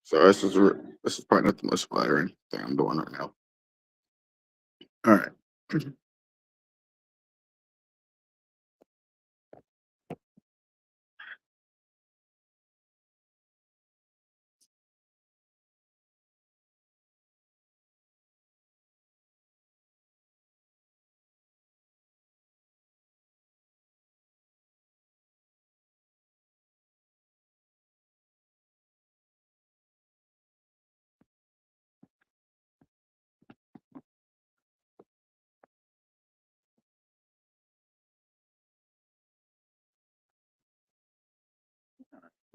So this is probably not the most flattering thing I'm doing right now. All right.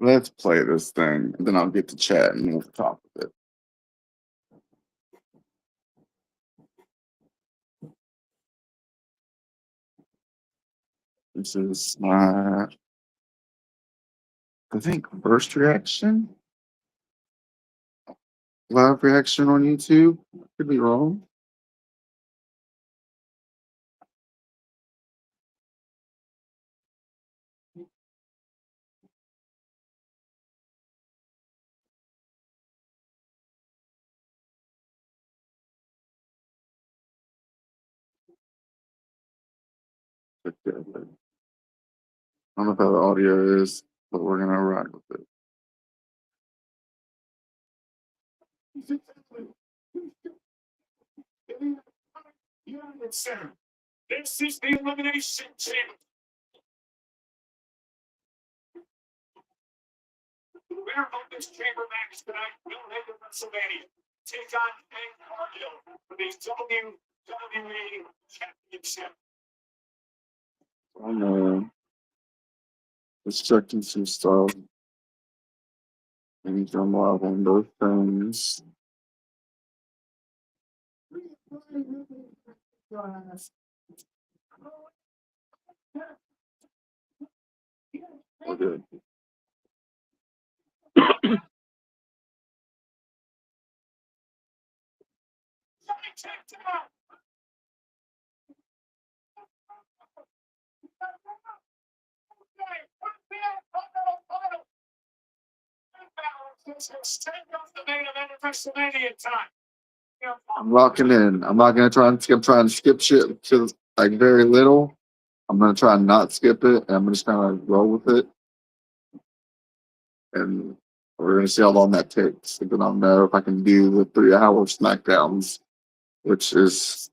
Let's play this thing, and then I'll get to chat and we'll talk with it. This is my, I think, first reaction, live reaction on YouTube. Could be wrong. I don't know how the audio is, but we're gonna rock with it. Center. This is the elimination chamber. The winner of this chamber match tonight will head to Pennsylvania. Take on Hank Cargill for the WWE Championship. I'm restricting some stuff. And I'm live on those things. We're good. I'm locking in. I'm not gonna try and skip. Trying to skip shit to like very little. I'm gonna try and not skip it, and I'm just gonna roll with it, and we're gonna see how long that takes. And then I'll know if I can do the 3-hour Smackdowns, which is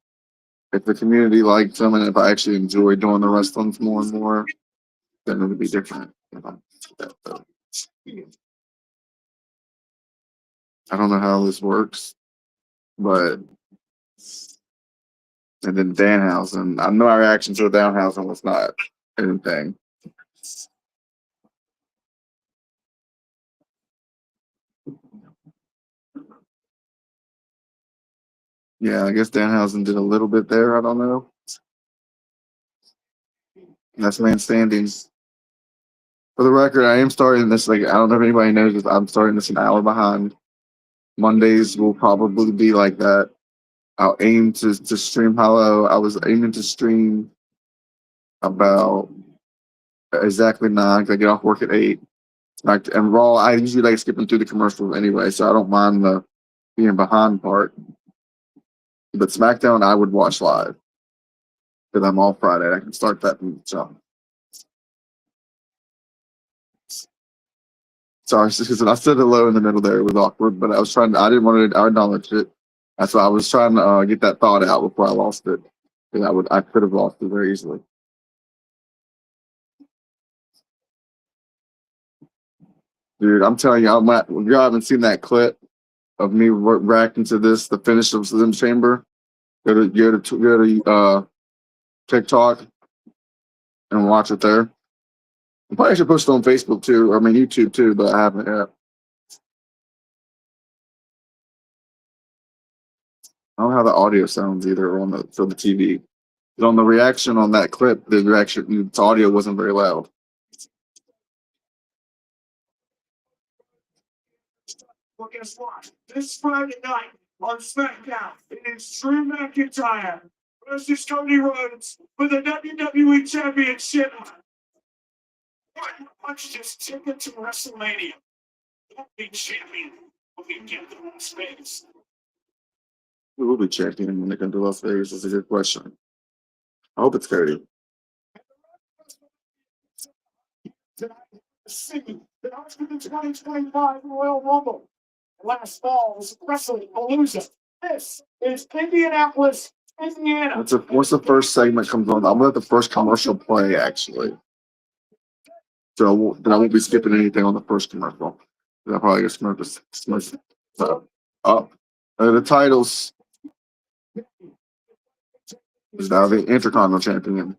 if the community likes them and if I actually enjoy doing the wrestlings more and more, then it'll be different. I don't know how this works, but and then Danhausen. I know my reaction to Danhausen was not anything. Yeah, I guess Danhausen did a little bit there. I don't know. That's man standings. For the record, I am starting this. Like I don't know if anybody knows this. I'm starting this an hour behind. Mondays will probably be like that. I'll aim to stream hello. I was aiming to stream about exactly 9. 'Cause I get off work at 8. Like and Raw, I usually like skipping through the commercials anyway, so I don't mind the being behind part. But SmackDown, I would watch live because I'm off Friday. I can start that. So sorry, because I said hello in the middle there. It was awkward, but I was trying. I didn't want to acknowledge it. That's why I was trying to get that thought out before I lost it. Because I could have lost it very easily. Dude, I'm telling you, if you haven't seen that clip of me reacting to this, the finish of Slim Chamber, go to TikTok and watch it there. I probably should post it on Facebook too, or I mean YouTube too, but I haven't yet. I don't know how the audio sounds either for the TV. But on the reaction on that clip, the audio wasn't very loud. Well, guess what? This Friday night on SmackDown, it is Drew McIntyre versus Cody Rhodes for the WWE Championship. Watch this ticket to WrestleMania. Don't be champion. Who will be champion when they come to Las Vegas? Is a good question. I hope it's Cody. The 2025 Royal Rumble. Last fall's Wrestling Palooza. This is Indianapolis, Indiana. Once the first segment comes on, I'm gonna let the first commercial play actually. So then I won't be skipping anything on the first commercial. I'll probably get smoked. Up. The titles is now the Intercontinental Champion.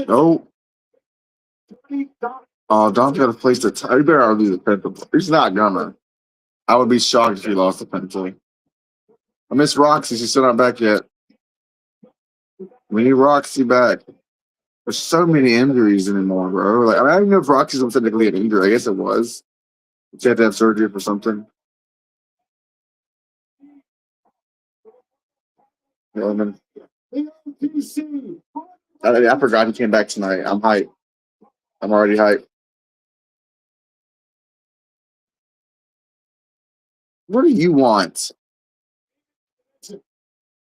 No. Oh, Dom's got to place the title. He better lose the pin. He's not gonna. I would be shocked if he lost the pin. I miss Roxy. She's still not back yet. We need Roxy back. There's so many injuries anymore, bro. Like, I don't know if Roxy's technically an injury. I guess it was. She had to have surgery for something. Yeah, I forgot he came back tonight. I'm hyped. I'm already hyped. What do you want?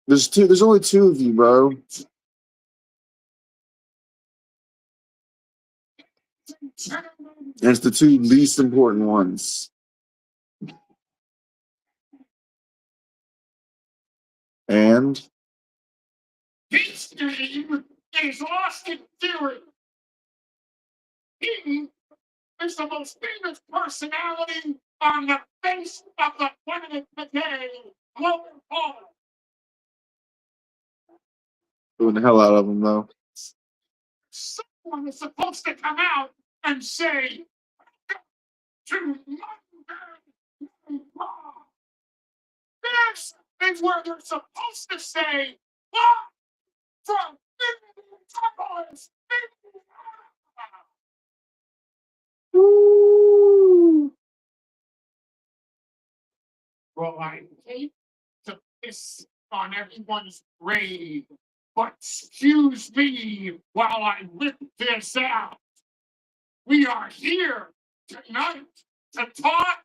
There's only two of you, bro. And it's the two least important ones. And His name is Austin Theory. He is the most famous personality on the face of the planet today. Logan Paul. doing the hell out of him, though. Someone is supposed to come out and say, to London, this is where they're supposed to say, from Indianapolis, well, I hate to piss on everyone's grave, but excuse me while I whip this out. We are here tonight to talk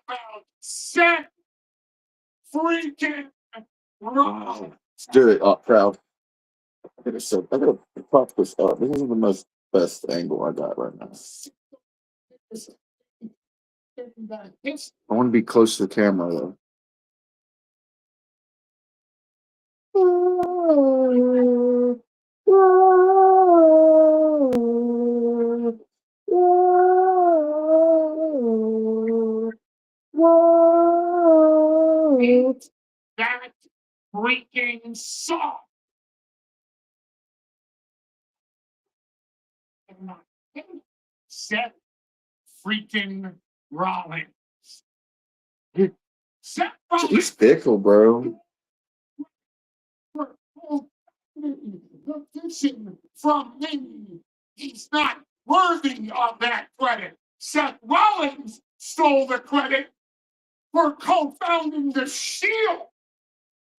about Seth freaking Rollins. Let's do it. Oh, crowd. I gotta pop this up. This isn't the best angle I got right now. I want to be close to the camera, though. That freaking song. Seth freaking Rollins. Seth Rollins. He's fickle, bro. The vision from me. He's not worthy of that credit. Seth Rollins stole the credit for co-founding the Shield.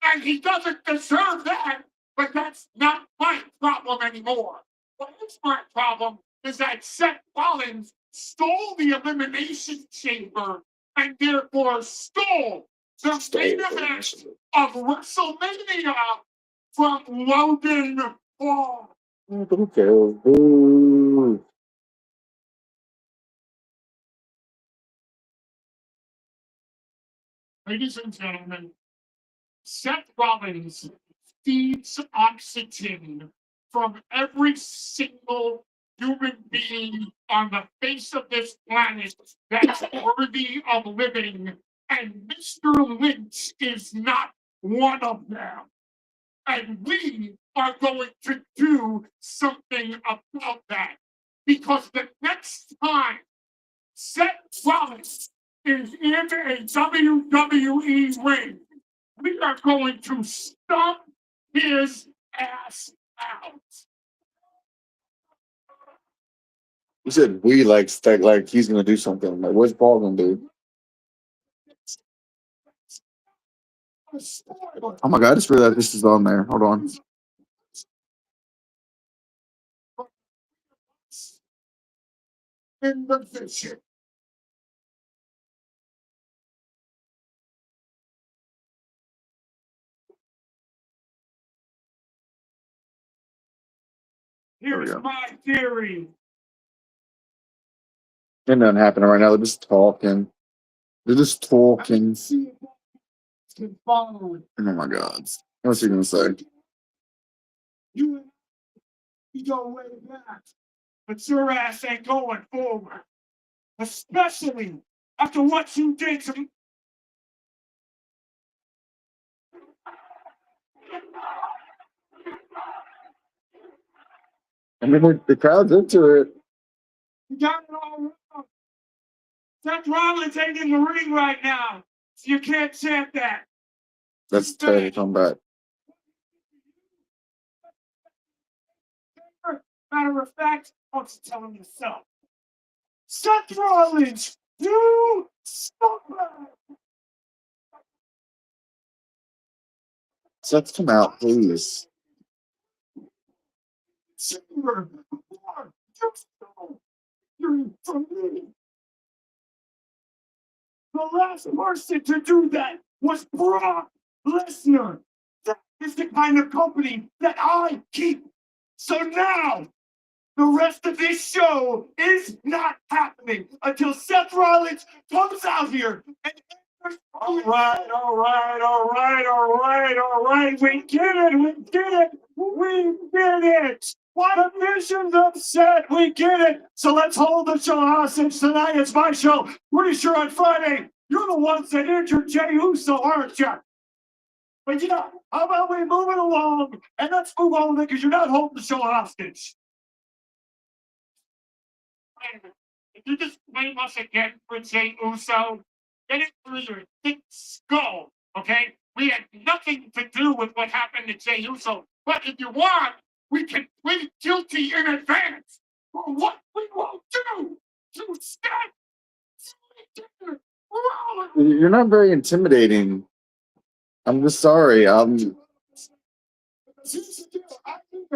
And he doesn't deserve that, but that's not my problem anymore. What is my problem is that Seth Rollins stole the Elimination Chamber and therefore stole the main event of WrestleMania from Logan Paul. Who cares? Ooh. Ladies and gentlemen, Seth Rollins feeds oxygen from every single human being on the face of this planet that's worthy of living, and Mr. Lynch is not one of them. And we are going to do something about that. Because the next time Seth Rollins is in a WWE ring, we are going to stomp his ass out. He said we like he's gonna do something. Like, what's Paul gonna do? Oh my god, I just realized this is on there. Hold on. in the vision. Here's my theory. Ain't nothing happening right now. They're just talking. They're just talking. Oh my God. What's he gonna say? You and we go way back, but your ass ain't going forward. Especially after what you did to me. I mean, the crowd's into it. You got it all wrong. Seth Rollins ain't in the ring right now, so you can't chant that. That's terrible comeback. Matter of fact, why don't you tell him yourself? Seth Rollins, you scumbag! Seth, come out, please. You're from me. The last person to do that was Brock Lesnar. That is the kind of company that I keep. So now, the rest of this show is not happening until Seth Rollins comes out here and all right. We get it. What division's upset? We get it. So let's hold the show hostage tonight. It's my show. Pretty sure on Friday, you're the ones that injured Jey Uso, aren't you? But yeah, how about we move it along and let's move on because you're not holding the show hostage. If you just blame us again for Jey Uso, get it through your thick skull, okay? We had nothing to do with what happened to Jey Uso. But if you want, we can plead guilty in advance for what we will do to stop. You're not very intimidating. I'm just sorry. I need to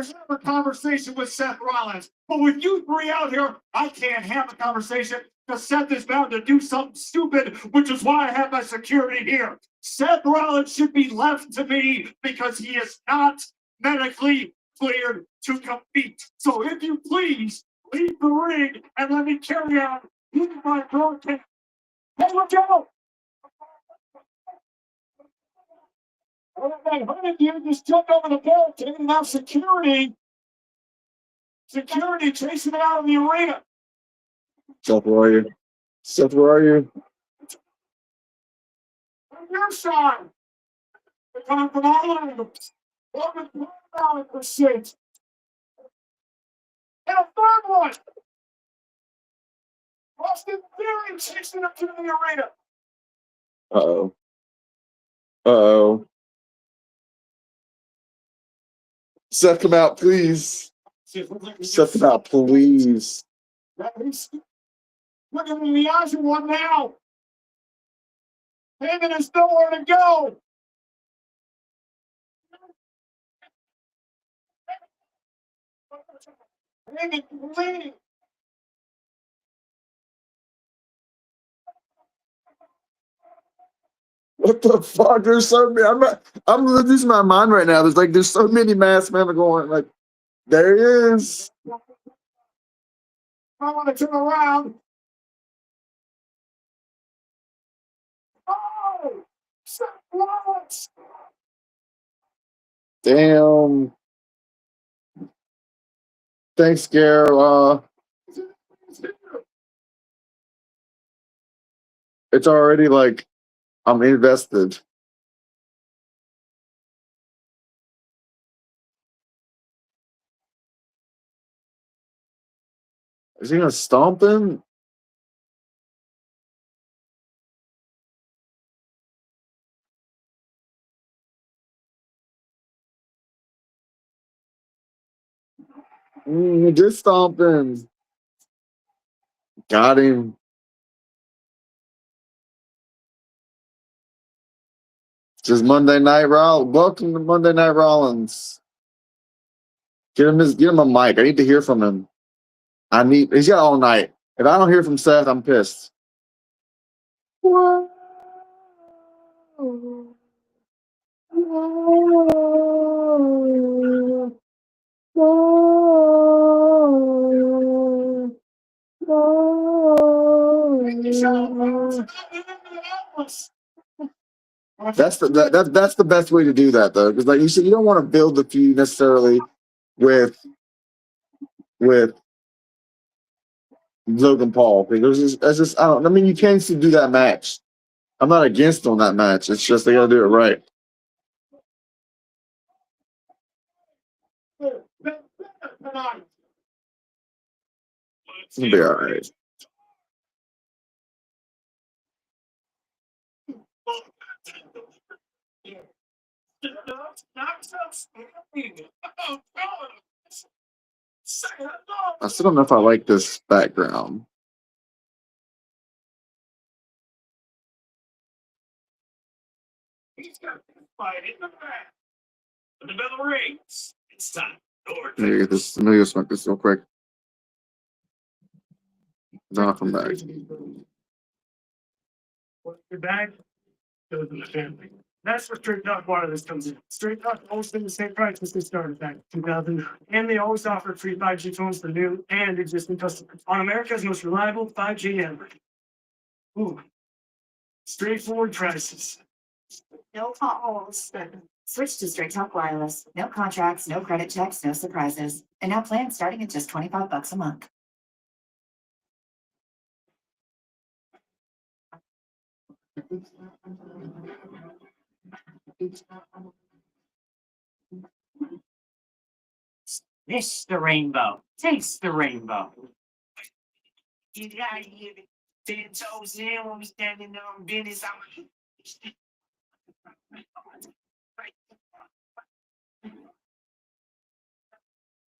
have a conversation with Seth Rollins. But with you three out here, I can't have a conversation because Seth is bound to do something stupid, which is why I have my security here. Seth Rollins should be left to me because he is not medically cleared to compete. So if you please, leave the ring and let me carry on my broadcast. Hey, look out! You just jumped over the barricade and now security chasing it out of the arena. Seth, where are you? Seth, where are you? On your side. They're coming from all angles. Over 1,000%. And a third one. Austin Theory chasing up to the arena. Uh-oh. Uh-oh. Seth, come out, please. Seth, come out, please. Look at the Asian one now. Hanging is nowhere to go. Hanging bleeding. What the fuck? There's so many. I'm losing my mind right now. There's so many masked men going. Like, there he is. I want to turn around. Oh, Seth Rollins. Damn. Thanks, Gare. It's already like I'm invested. Is he gonna stomp him? He did stomp him. Got him. Just Monday Night Raw. Welcome to Monday Night Rollins. Get him a mic. I need to hear from him. He's got all night. If I don't hear from Seth, I'm pissed. Whoa. Whoa. Whoa. That's the best way to do that though, because like you said, you don't want to build the feud necessarily with Logan Paul because that's just I don't. I mean, you can still do that match. I'm not against on that match. It's just they got to do it right. It'll be all right. I still don't know if I like this background. He's got to fight in the back. The bell rings. It's time. Let me get this. Let me go smoke this real quick. Then I'll come back. Your bag goes in the family. That's where straight talk wireless comes in. Straight talk always been the same price since they started back in 2000. And they always offer free 5G phones for new and existing customers on America's most reliable 5G network. Ooh, straightforward prices. No potholes. Switch to Straight Talk Wireless. No contracts, no credit checks, no surprises. And now plans starting at just $25 a month. This the rainbow. Taste the rainbow. You gotta give it 10 toes in when we standing on business.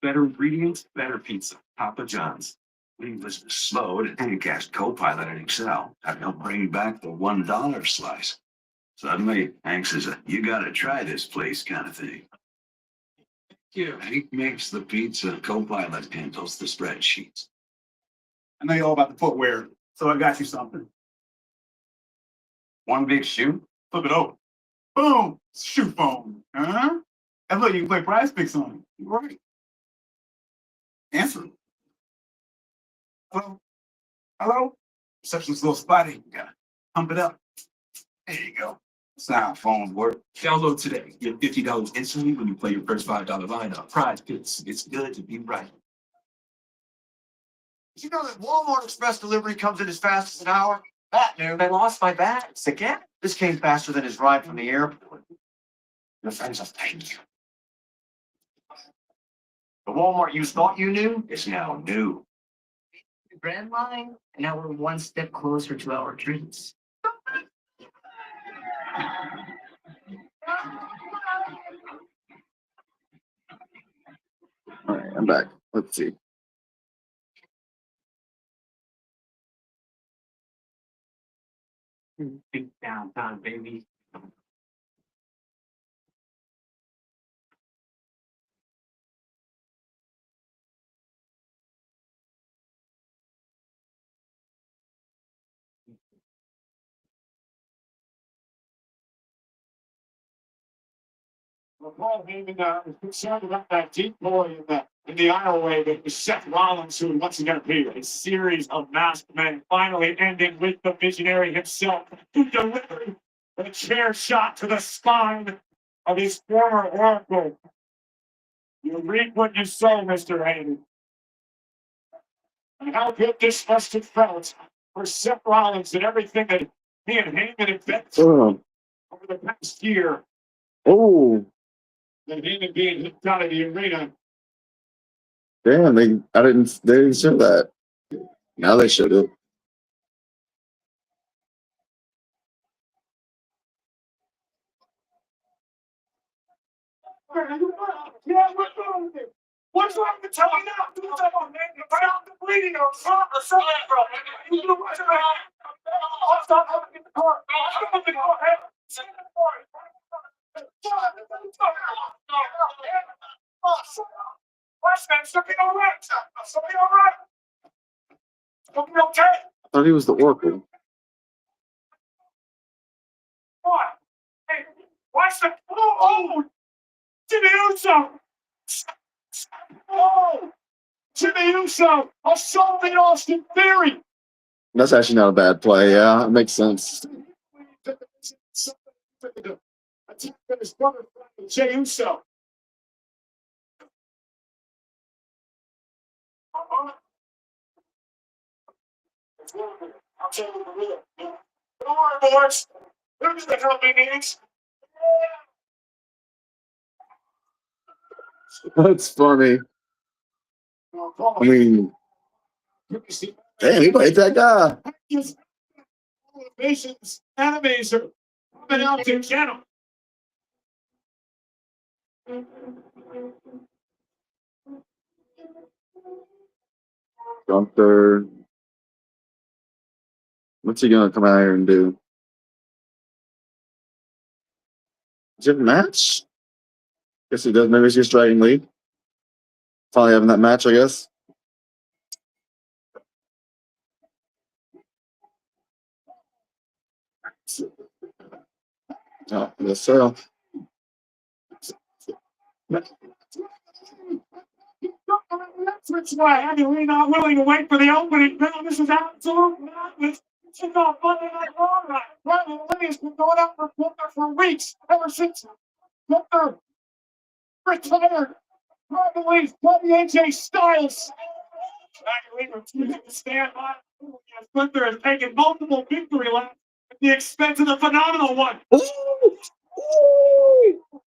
Better ingredients, better pizza. Papa John's. English is slowed and cast Copilot in Excel. Have helped bring back the $1 slice. Suddenly, Hank says, you gotta try this place kind of thing. Yeah, Hank makes the pizza, Copilot handles the spreadsheets. I know you're all about the footwear, so I got you something. One big shoe? Flip it over. Boom! Shoe phone. Huh? And look, you can play prize picks on it. You're right. Answer. Hello? Hello? Reception's a little spotty. You gotta pump it up. There you go. That's not how phones work. Download today. Get $50 instantly when you play your first $5 lineup. Prize picks. It's good to be right. Did you know that Walmart Express delivery comes in as fast as an hour? That knew. I lost my bags again. This came faster than his ride from the airport. Your friends will thank you. The Walmart you thought you knew is now new. Brand line, and now we're one step closer to our dreams. All right, I'm back. Let's see. Big downtown, baby. Well, Paul Heyman is concerned about that deep boy in the aisleway that was Seth Rollins, who once again appeared a series of masked men, finally ending with the visionary himself, who delivered a chair shot to the spine of his former oracle. You reap what you sow, Mr. Heyman. And how good this must have felt for Seth Rollins and everything that he and Heyman had been through over the past year. Oh, And Heyman being hit out of the arena. damn! They didn't show that. Now they showed it. Yeah, what's wrong with you? What's wrong with tell me now? Do something, man. About the bleeding or something, bro. You know what's wrong? I'll stop having the car. I'm in the car. Hey, sit in the car. What's that? Something all right. Something all right. You'll be okay. I thought he was the Oracle. What? Hey, watch the. Oh! Jimmy Uso! Oh! Jimmy Uso! Assaulting Austin Theory! That's actually not a bad play. Yeah, it makes sense. Jey Uso. I'll tell you the real. Don't worry, boys. Who's the company meetings? That's funny. I mean, damn, he played that guy. Animations, animes are coming out to get them. Gunther. What's he gonna come out here and do? Is it a match? Guess he does. Maybe it's just Dragon Lee. Finally having that match, I guess. Oh, yes, sir. That's why we're not willing to wait for the opening bell. This is absolute madness. This is not Monday Night Raw. Dragon Lee has been going out for Gunther for weeks, ever since Gunther retired. Dragon Lee's buddy AJ Styles. Dragon Lee refusing to stand by. Gunther has taken multiple victory laps at the expense of the phenomenal one. Ooh!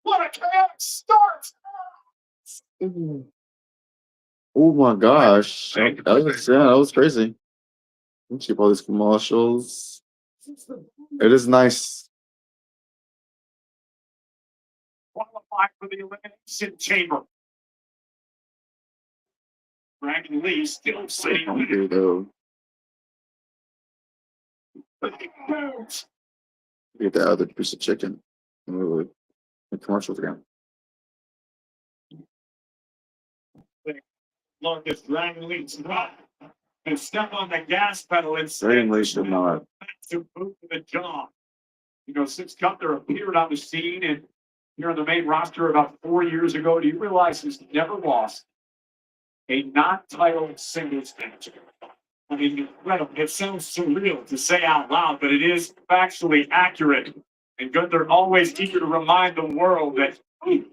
What a chaotic start! Ooh. Oh my gosh. That was crazy. Let's keep all these commercials. It is nice. Qualified for the Elimination Chamber. Dragon Lee still sitting Oh, here, though. Get the other piece of chicken. The commercials again. Look, this Dragon Lee's run and step on the gas pedal and Dragon Lee should not. to boot to the jaw. You know, since Gunther appeared on the scene and here on the main roster about 4 years ago, do you realize he's never lost a non-title singles match? I mean, incredible. It sounds surreal to say out loud, but it is factually accurate. And Gunther always eager to remind the world that he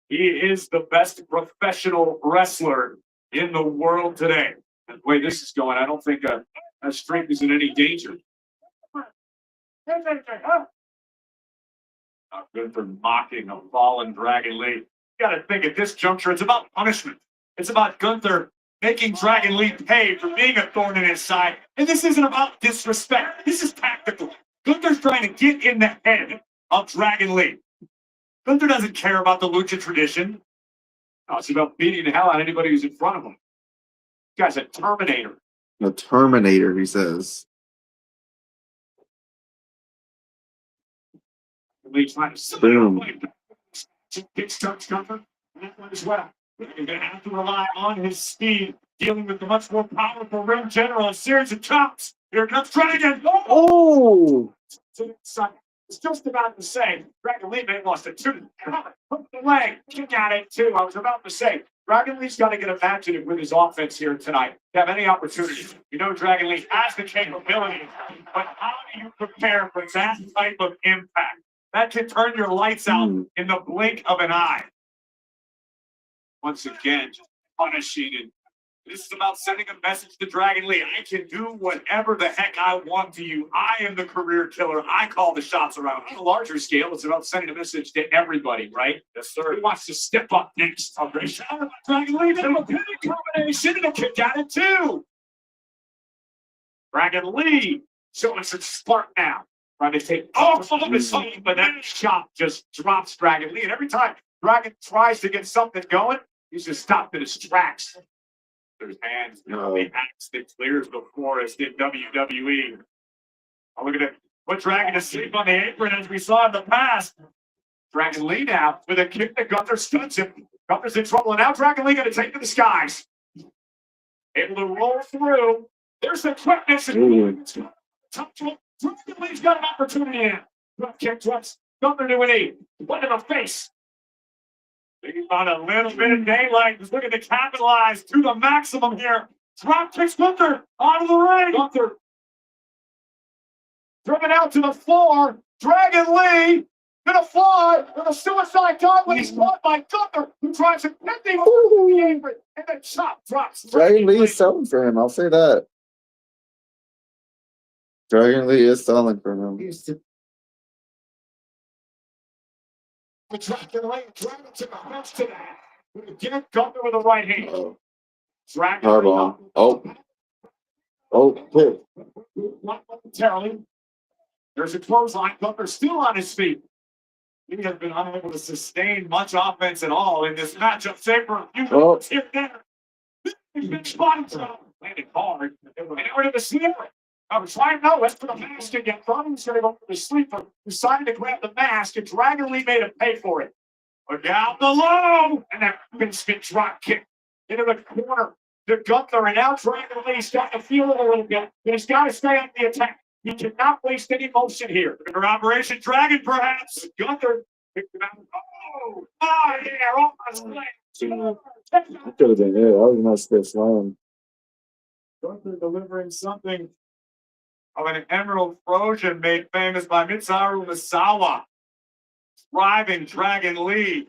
is the best professional wrestler in the world today. And the way this is going, I don't think a streak is in any danger. Not good for mocking a fallen Dragon Lee. You got to think at this juncture, it's about punishment. It's about Gunther making Dragon Lee pay for being a thorn in his side. And this isn't about disrespect. This is tactical. Gunther's trying to get in the head of Dragon Lee. Gunther doesn't care about the lucha tradition. No, it's about beating the hell out of anybody who's in front of him. This guy's a Terminator. The Terminator, he says. Lee trying to Boom. kickstarts Gunther. That one as well. You're going to have to rely on his speed, dealing with the much more powerful ring general. A series of chops. Here comes Dragon. Oh! It's just about to say, Dragon Lee may have lost it too. Hook the leg. Kick at it too. I was about to say, Dragon Lee's got to get imaginative with his offense here tonight to have any opportunity. You know, Dragon Lee has the capability, but how do you prepare for that type of impact? That can turn your lights out in the blink of an eye. Once again, punishing and this is about sending a message to Dragon Lee. I can do whatever the heck I want to you. I am the career killer. I call the shots around. On a larger scale, it's about sending a message to everybody, right? Yes, sir. Who wants to step up next? Dragon Lee, a good combination and a kick at it too. Dragon Lee showing some spark now. Trying to take off of his team, but that shot just drops Dragon Lee. And every time Dragon tries to get something going, he's just stopped in his tracks. There's hands, the axe that clears before us in WWE. Oh, look at it. Put Dragon to sleep on the apron as we saw in the past. Dragon Lee now with a kick that Gunther stuns him. Gunther's in trouble, and now Dragon Lee going to take to the skies. Able to roll through. There's the quickness. Ooh. He's got an opportunity in. Drop kick, drops. Gunther to an 8. What in the face? He's on a little bit of daylight. He's looking to capitalize to the maximum here. Drop kicks Gunther out of the ring. Gunther driven out to the floor. Dragon Lee gonna fly with a suicide dive when he's caught by Gunther, who tries to hit him over the apron, and then chop drops. Dragon Lee is selling for him. I'll say that. Dragon Lee is selling for him. The Dragon Lee dragging to the bench to that. Again, Gunther with the right hand. Oh, Dragon hard Lee ball. Oh, hit. Not momentarily. There's a clothesline. Gunther still on his feet. He has been unable to sustain much offense at all in this matchup, save for a few minutes here and there. He's been spotted, landed hard. And rid of the sleeper. I was trying to know, went for the mask again. Thought he was going to go for the sleeper. Decided to grab the mask, and Dragon Lee made him pay for it. Look out below! And that big spin drop kick into the corner to Gunther. And now Dragon Lee's got to feel it a little bit. But he's got to stay on the attack. He cannot waste any motion here. For Operation Dragon, perhaps. Gunther picked him out. Oh, yeah, almost landed. That could have been it. That was a nice good slam. Gunther delivering something of an emerald Trojan made famous by Mitsuharu Misawa. Driving Dragon Lee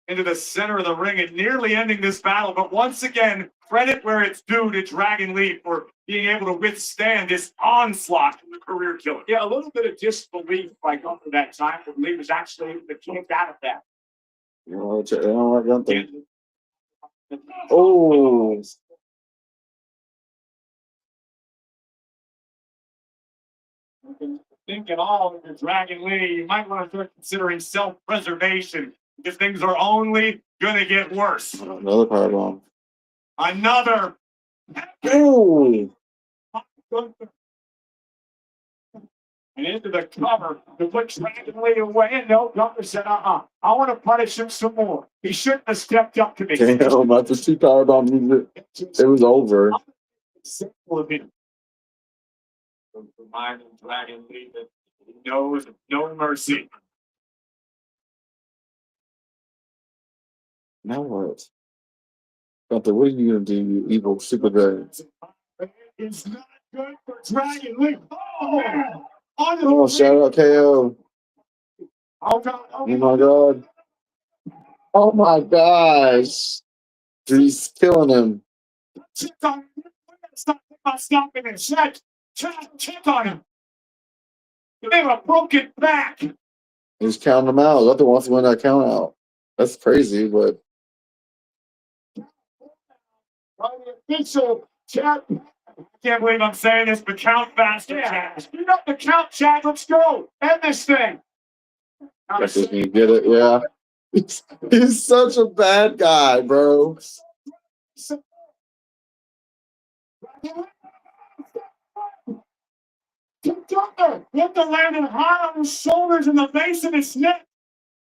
into the center of the ring and nearly ending this battle. But once again, credit where it's due to Dragon Lee for being able to withstand this onslaught from the career killer. Yeah, a little bit of disbelief by Gunther that time, but Lee was actually the kick out of that. You know, I don't like Gunther. Oh. Thinking all of your Dragon Lee, you might want to start considering self-preservation because things are only gonna get worse. Another powerbomb. Another. Oh. And into the cover to put Dragon Lee away. And no, Gunther said, I want to punish him some more. He shouldn't have stepped up to me. Damn, after 2 powerbombs, it was over. Simple of him. Reminding Dragon Lee that he knows no mercy. Now what? Gunther, what are you going to do, you evil super villain? It's not good for Dragon Lee. Oh, shout out KO. Oh, God. Oh my God. Oh my gosh. He's killing him. Stop stopping him. Check on him. They have a broken back. He's counting him out. Gunther wants to win that count out. That's crazy, but. The official chat. I can't believe I'm saying this, but count faster, Chad. You know the count, Chad. Let's go. End this thing. Guess if you get it, yeah. He's such a bad guy, bro. Gunther landed hard on his shoulders and the base of his neck.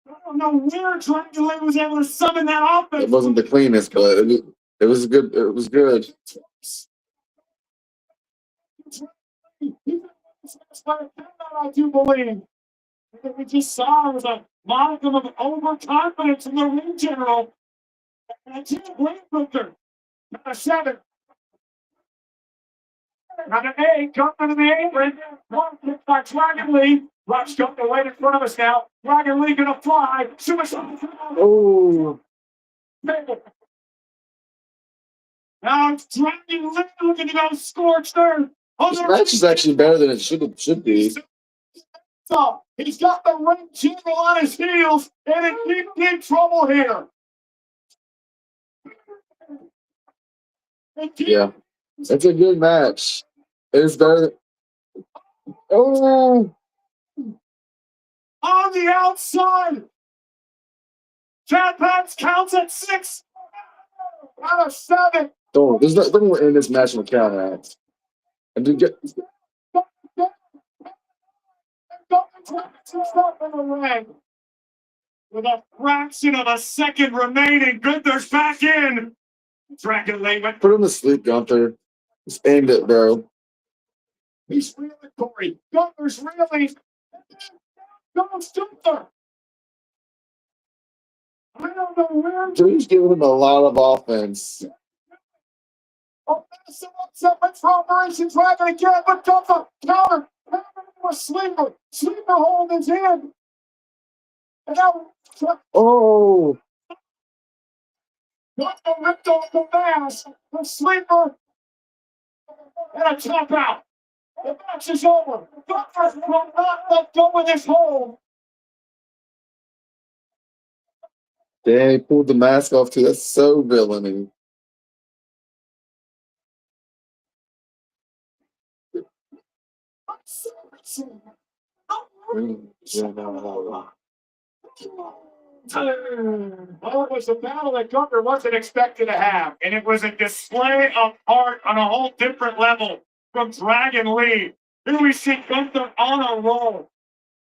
I don't know where Dragon Lee was able to summon that offense. It wasn't the cleanest, but it was good. It was good. I do believe. What we just saw was a modicum of overconfidence in the ring general. And I can't blame Gunther. Number 7. Number 8, Gunther to the apron. One kick by Dragon Lee. Rush Gunther right in front of us now. Dragon Lee gonna fly. Suicide. Oh. Now it's Dragon Lee looking to go scorched earth. This match is actually better than it should be. So he's got the ring general on his heels and in deep trouble here. Yeah, it's a good match. It's better. Oh, On the outside, Chad Pats counts at 6 out of 7. don't end this match with count outs. And do get. With a fraction of a second remaining, Gunther's back in. Dragon Lee went. Put him to sleep, Gunther. Just end it, bro. He's reeling, Corey. Gunther's reeling. Don't Gunther. I don't know where. Drew's giving him a lot of offense. Oh, massive upset with operation driving again, but Gunther counter with Sleeper. Sleeper holding his hand. And now Oh, Gunther ripped off the mask. The Sleeper. And a tap out. The match is over. Gunther will not let go of this hold. damn, he pulled the mask off too. That's so villainy. Well, it was a battle that Gunther wasn't expected to have, and it was a display of art on a whole different level from Dragon Lee. Here we see Gunther on a roll.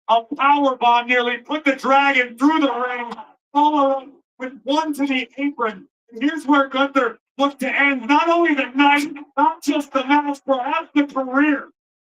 A powerbomb nearly put the Dragon through the ring, followed with one to the apron. And here's where Gunther looked to end not only the night, not just the match, perhaps the career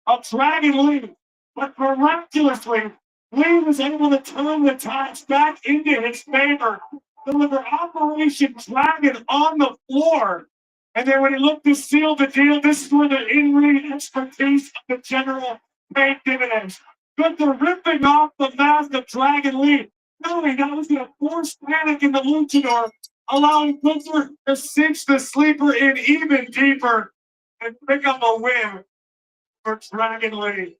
of Dragon Lee, but miraculously, Lee was able to turn the tides back into his favor, deliver Operation Dragon on the floor. And then when he looked to seal the deal, this is where the in-ring expertise of the general paid dividends. Gunther ripping off the mask of Dragon Lee, knowing that was going to force panic in the luchador, allowing Gunther to cinch the Sleeper in even deeper and pick up a win for Dragon Lee.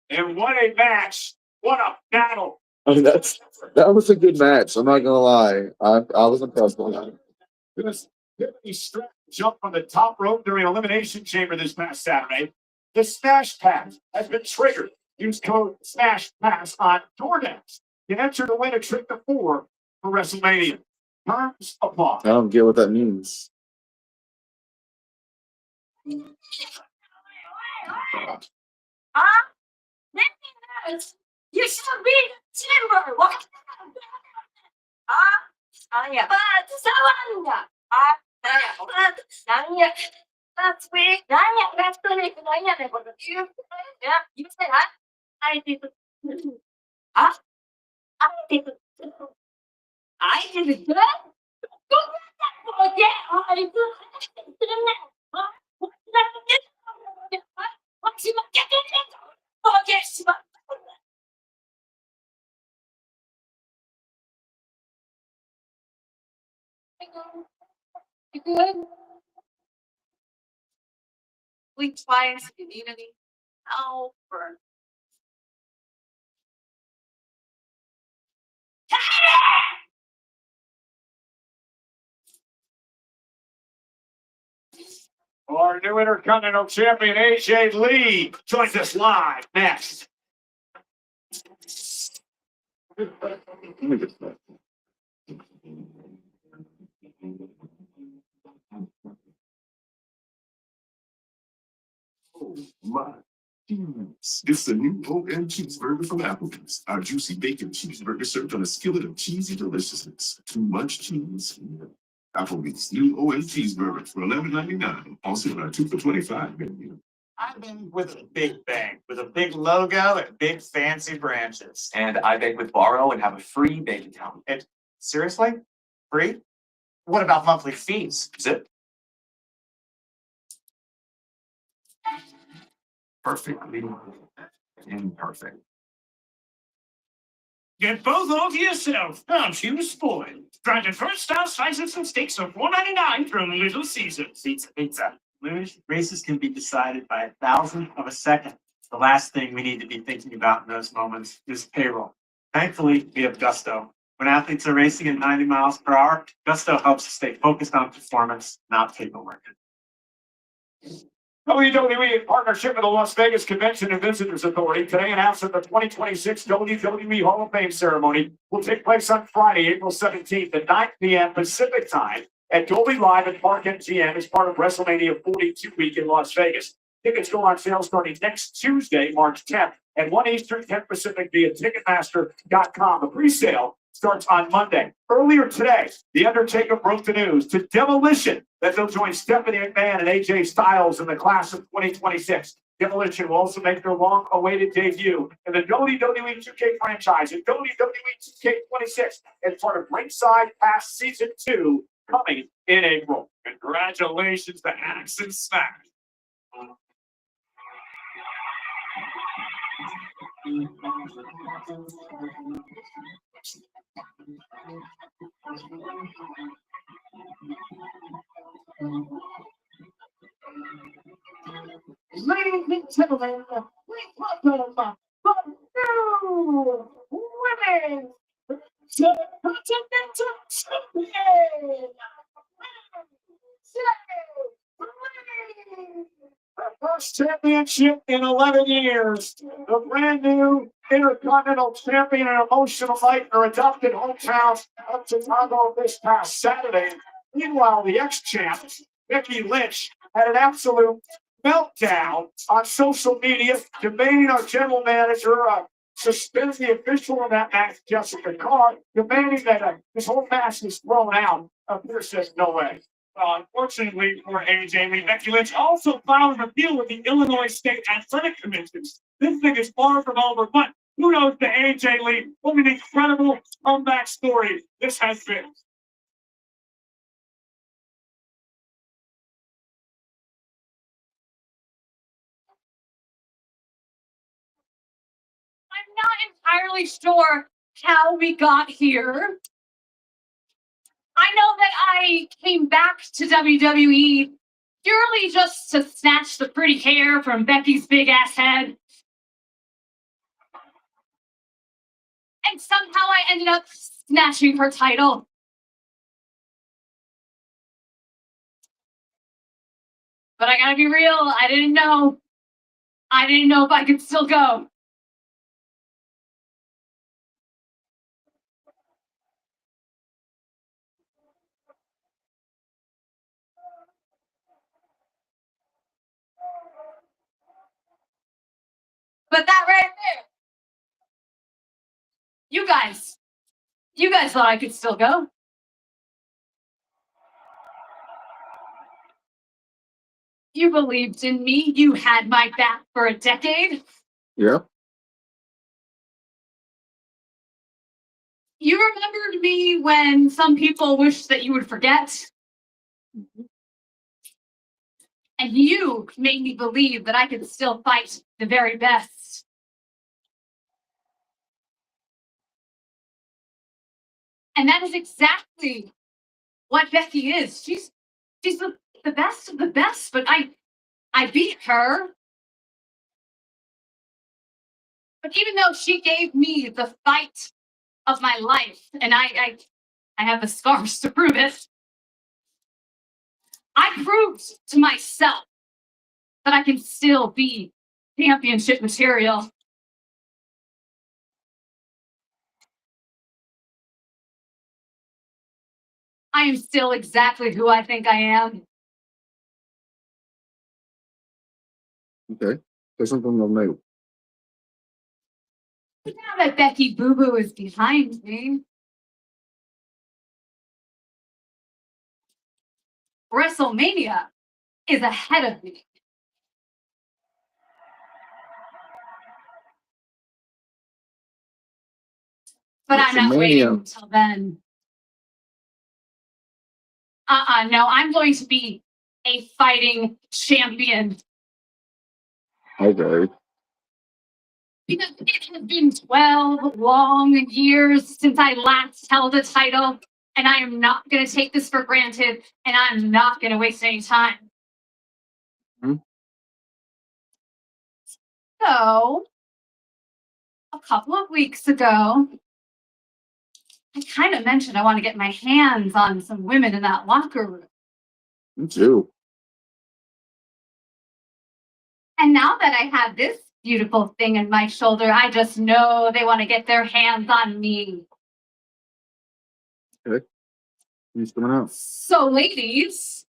And what a match. What a battle. I mean, that was a good match. I'm not gonna lie. I was impressed with that. This Tiffany Stratton jumped from the top rope during Elimination Chamber this past Saturday. The Smash Pass has been triggered. Use code Smash Pass on DoorDash to enter to win a trip to 4 for WrestleMania. Terms apply. I don't get what that means. You should be timber. What? 아니야. 싸웠냐? 아니야. That's weird. 아니야. That's weird. 아니야. 내가 yeah. You say that. I did. I did. I did it good. Don't forget. I did. You good? Blink twice if you need any help or. Our new Intercontinental Champion AJ Lee joins us live next. Let me get that. Oh my. It's a new OM cheeseburger from Applebee's. Our juicy bacon cheeseburger served on a skillet of cheesy deliciousness. Too much cheese. Applebee's new OM cheeseburger for $11.99. Also on our 2 for $25 menu. I bake with a big bang, with a big logo and big fancy branches. And I bake with Borrow and have a free bank account. And seriously? Free? What about monthly fees? Zip. Perfectly imperfect. Get both of yourself. Aren't you spoiled? Try the first style slices and steaks of $4.99 from Little Caesars. Pizza. Races can be decided by 1,000th of a second. The last thing we need to be thinking about in those moments is payroll. Thankfully, we have Gusto. When athletes are racing at 90 miles per hour, Gusto helps us stay focused on performance, not paperwork. WWE, in partnership with the Las Vegas Convention and Visitors Authority, today announced that the 2026 WWE Hall of Fame ceremony will take place on Friday, April 17th at 9 p.m. Pacific Time at Dolby Live at Park MGM as part of WrestleMania 42 week in Las Vegas. Tickets go on sale starting next Tuesday, March 10th, at 1 Eastern, 10 Pacific via Ticketmaster.com. The pre-sale starts on Monday. Earlier today, The Undertaker broke the news to Demolition that they'll join Stephanie McMahon and AJ Styles in the class of 2026. Demolition will also make their long-awaited debut in the WWE 2K franchise in WWE 2K26 as part of Ringside Pass Season 2 coming in April. Congratulations to Axe and Smack. Ladies and gentlemen, please welcome the new women's continental champion, her first championship in 11 years. The brand new Intercontinental Champion and emotional night in her adopted hometown of Chicago this past Saturday. Meanwhile, the ex-champ, Becky Lynch, had an absolute meltdown on social media, demanding our general manager suspend the official in that match, Jessica Carr, demanding that this whole match is thrown out. Pierce says, no way. Unfortunately for AJ Lee, Becky Lynch also filed an appeal with the Illinois State Athletic Commission. This thing is far from over, but who knows the AJ Lee? What an incredible comeback story this has been. I'm not entirely sure how we got here. I know that I came back to WWE purely just to snatch the pretty hair from Becky's big ass head. And somehow I ended up snatching her title. But I gotta be real, I didn't know if I could still go. But that right there, you guys thought I could still go. You believed in me. You had my back for a decade. Yeah. You remembered me when some people wished that you would forget. And you made me believe that I could still fight the very best. And that is exactly what Becky is. She's the best of the best, but I beat her. But even though she gave me the fight of my life, and I have the scars to prove it, I proved to myself that I can still be championship material. I am still exactly who I think I am. Okay. There's something to know. But now that Becky Boo Boo is behind me, WrestleMania is ahead of me. But I'm not waiting WrestleMania. until then. No, I'm going to be a fighting champion. Okay. Because it has been 12 long years since I last held a title, and I am not going to take this for granted, and I'm not going to waste any time. So, a couple of weeks ago, I kind of mentioned I want to get my hands on some women in that locker room. Me too. And now that I have this beautiful thing in my shoulder, I just know they want to get their hands on me. Okay. Who's coming out? So, ladies,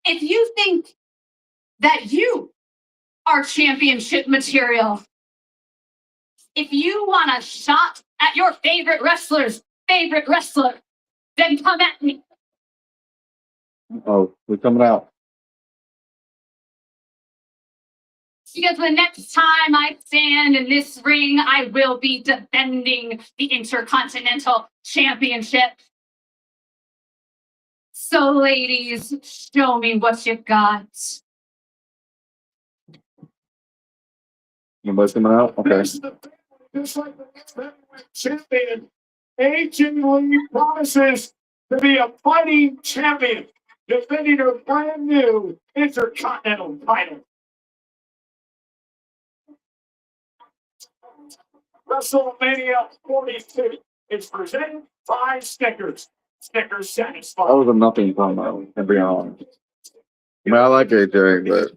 if you think that you are championship material, if you want a shot at your favorite wrestler's favorite wrestler, then come at me. Oh, we're coming out. Because the next time I stand in this ring, I will be defending the Intercontinental Championship. So, ladies, show me what you got. Nobody's coming out? Okay. Just like the next heavyweight champion, AJ Lee promises to be a fighting champion, defending her brand new Intercontinental title. WrestleMania 42 is presented by Snickers. Snickers That satisfied. was a nothing promo, to be honest. I mean, I like AJ, but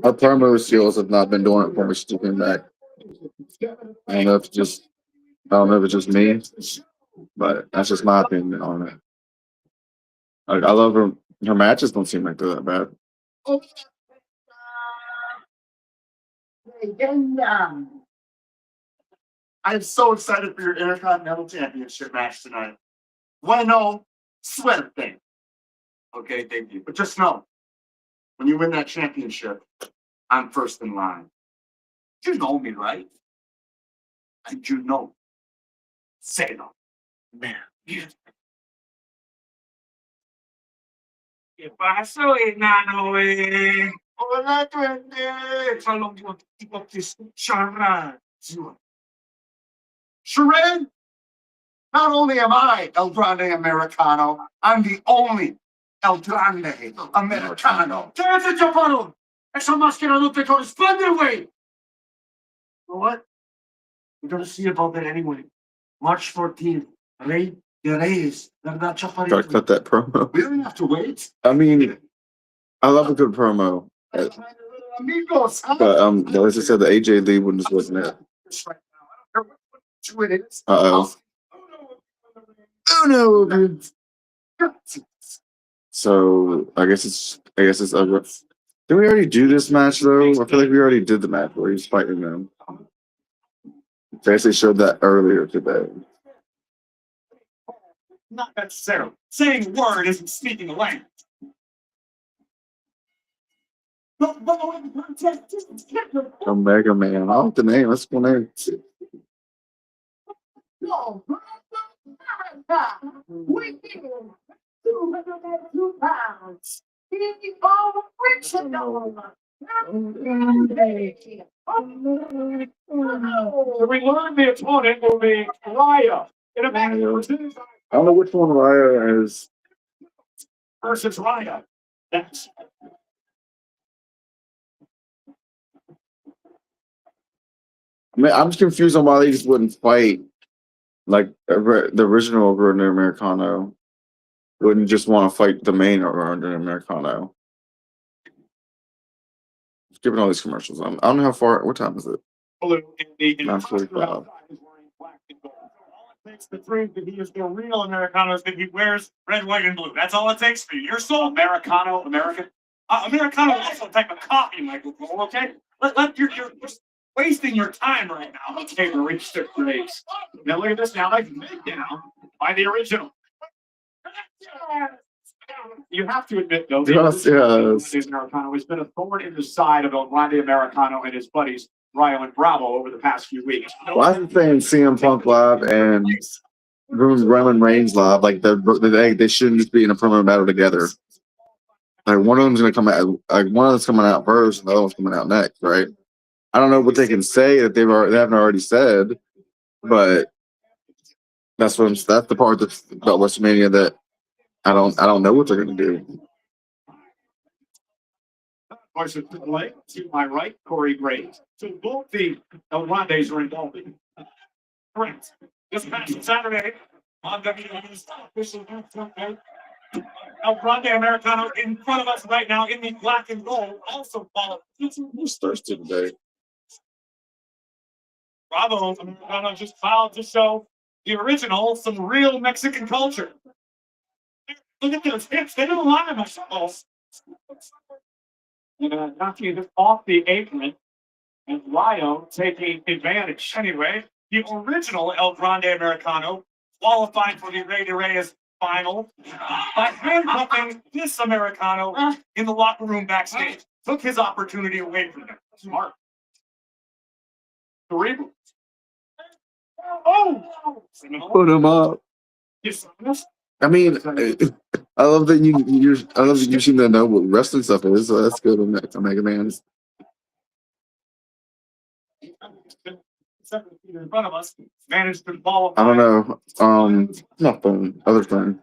our promo skills have not been doing it for me since she came back. I don't know if it's just me, but that's just my opinion on it. Like, I love her. Her matches don't seem like they're that bad. I'm so excited for your Intercontinental Championship match tonight. Bueno suerte. Okay, thank you. But just know, when you win that championship, I'm first in line. You know me, right? And you know. Say no. Man. ¿Qué pasó, enano, eh? Hola, duende. How long do you want to keep up this charade? Sharon, not only am I El Grande Americano, I'm the only El Grande Americano. ¡Cállate, chaparro! ¡Esa máscara no te corresponde, güey! You know what? We're gonna see about that anyway. March 14th, Rey de Reyes, ¿verdad, Gotta Chaparrito? cut that promo. We don't have to wait. I mean, I love a good promo. Amigos, But as I said, the AJ Lee one just wasn't it. right now. I don't care what it is. Uh-oh. Oh no. So I guess it's over. Did we already do this match though? I feel like we already did the match where he's fighting them. They actually showed that earlier today. Not necessarily. Saying word isn't speaking a language. Omega Man. I like the name. That's cool name. We give 202 pounds. The original. So we learned the opponent will be Raya in a match I don't know which one Raya is. versus Raya. That's I mean, I'm just confused on why they just wouldn't fight like the original Grande Americano. Wouldn't just want to fight the main Grande Americano. Given all these commercials, I don't know how far. What time is it? blue in the 9:45. is wearing black and gold. So all it takes to prove that he is the real Americano is that he wears red, white, and blue. That's all it takes for you. You're so Americano, American. Americano is also a type of coffee, Michael Cole, okay? You're just wasting your time right now. Okay, to reach the grades. Now look at this now. Like mid down by the original. You have to admit, though, Yes. Americano has been a thorn in the side of El Grande Americano and his buddies, Ryo and Bravo, over the past few weeks. Well, I'm saying CM Punk live and Roman Reigns live, like they shouldn't just be in a promo battle together. Like one of them's gonna come out, like one of them's coming out first, and the other one's coming out next, right? I don't know what they can say that they haven't already said, but that's the part about WrestleMania that I don't know what they're gonna do. To my right, Corey Graves. So both the El Grandes are involved. Correct. This past Saturday on WWE's official El Grande Americano in front of us right now in the black and gold. Also followed. Who's thirsty today? Bravo Americano just filed to show the original some real Mexican culture. Look at those hips. They don't lie much. Knocking it off the apron. And Lio taking advantage. Anyway, the original El Grande Americano qualified for the Rey de Reyes final by handcuffing this Americano in the locker room backstage. Took his opportunity away from him. Smart. Cerebral. Oh! Put him up. I mean, I love that I love that you seem to know what wrestling stuff is. So that's good on Mega Man. In front of us, managed to ball. I don't know. Not phone, other phone.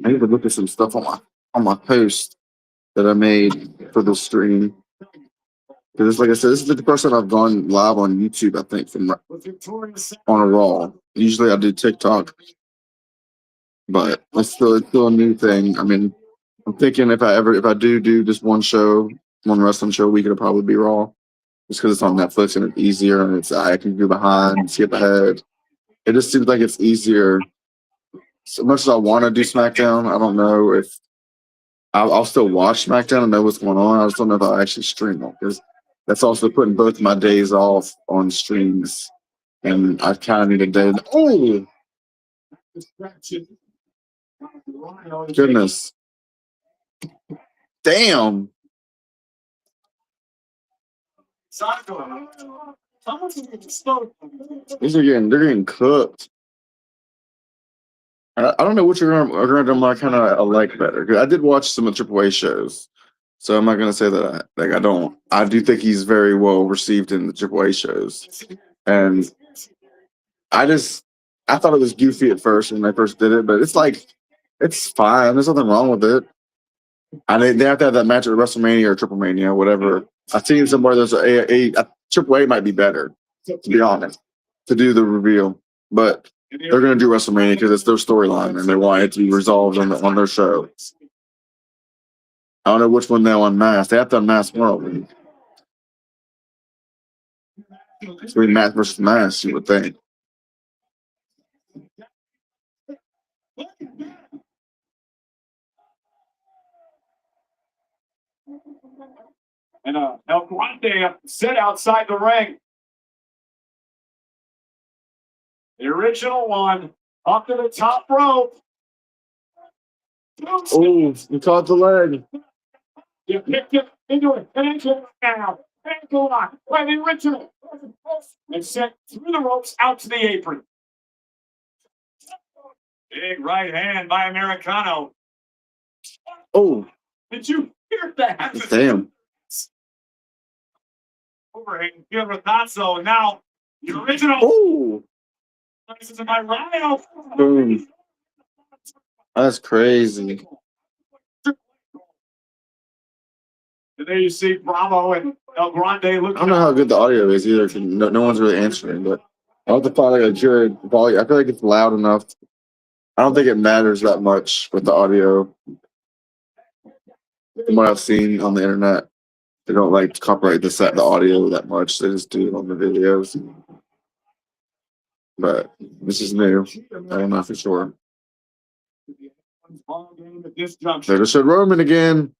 I need to look at some stuff on my post that I made for the stream. Because, like I said, this is the first time I've gone live on YouTube. I think from on a Raw. Usually I do TikTok, but it's still a new thing. I mean, I'm thinking if I do just one wrestling show a week, it'll probably be Raw. Just because it's on Netflix and it's easier and I can go behind, skip ahead. It just seems like it's easier. So much as I want to do SmackDown, I don't know if I'll still watch SmackDown and know what's going on. I just don't know if I'll actually stream it because that's also putting both my days off on streams. And I kind of need a day. Oh! Goodness. Damn. They're getting cooked. I don't know which random I kind of like better. 'Cause I did watch some of the Triple A shows, so I'm not gonna say that I don't. I do think he's very well received in the Triple A shows, and I thought it was goofy at first when they first did it, but it's fine. There's nothing wrong with it. I mean, they have to have that match at WrestleMania or Triple Mania, whatever. I've seen somewhere there's a Triple A might be better, to be honest, to do the reveal, but they're going to do WrestleMania because it's their storyline and they want it to be resolved on their show. I don't know which one they'll unmask. They have to unmask one. It's going to be match versus mask, you would think. And El Grande set outside the ring. The original one up to the top rope. Oh, you caught the leg. You picked it into an ankle now. Ankle lock by the original. And sent through the ropes out to the apron. Big right hand by Americano. Oh. Did you hear that? Damn. Overhang here with Natso. Now, the original. Oh. Places in my right. Boom. That's crazy. And there you see Bravo and El Grande looking. I don't know how good the audio is either. 'Cause no one's really answering, but I have to find like a good volume. I feel like it's loud enough. I don't think it matters that much with the audio. From what I've seen on the internet, they don't like to copyright the audio that much. They just do it on the videos. But this is new. I don't know for sure. They just showed Roman again.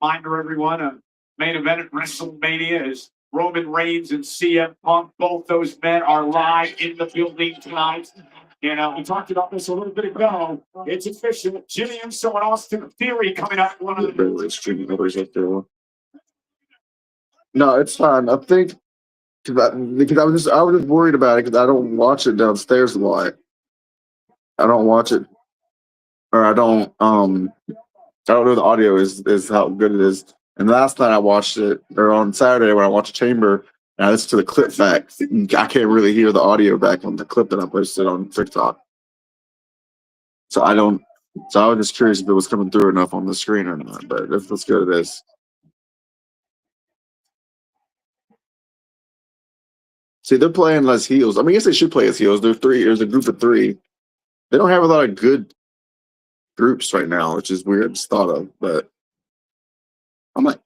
Reminder, everyone, a main event at WrestleMania is Roman Reigns and CM Punk. Both those men are live in the building tonight. You know, we talked about this a little bit ago. It's official. Jimmy Uso and Austin Theory coming up. One of the No, it's fine. I think because I was just worried about it because I don't watch it downstairs a lot. I don't watch it, or I don't know the audio is how good it is. And last night I watched it, or on Saturday when I watched Chamber, and I listened to the clip back. I can't really hear the audio back on the clip that I posted on TikTok. So I was just curious if it was coming through enough on the screen or not. But if it's good, it is. See, they're playing less heels. I mean, I guess they should play as heels. There's a group of three. They don't have a lot of good groups right now, which is weird. Just thought of, but I'm like,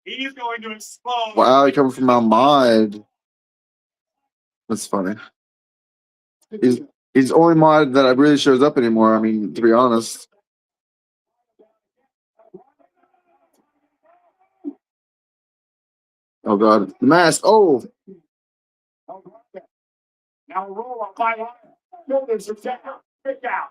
he's going to explode. wow, you coming from my mod. That's funny. He's the only mod that really shows up anymore. I mean, to be honest. Oh God, the mask. Oh, Now roll up by line. Shoulders are down. Kick out.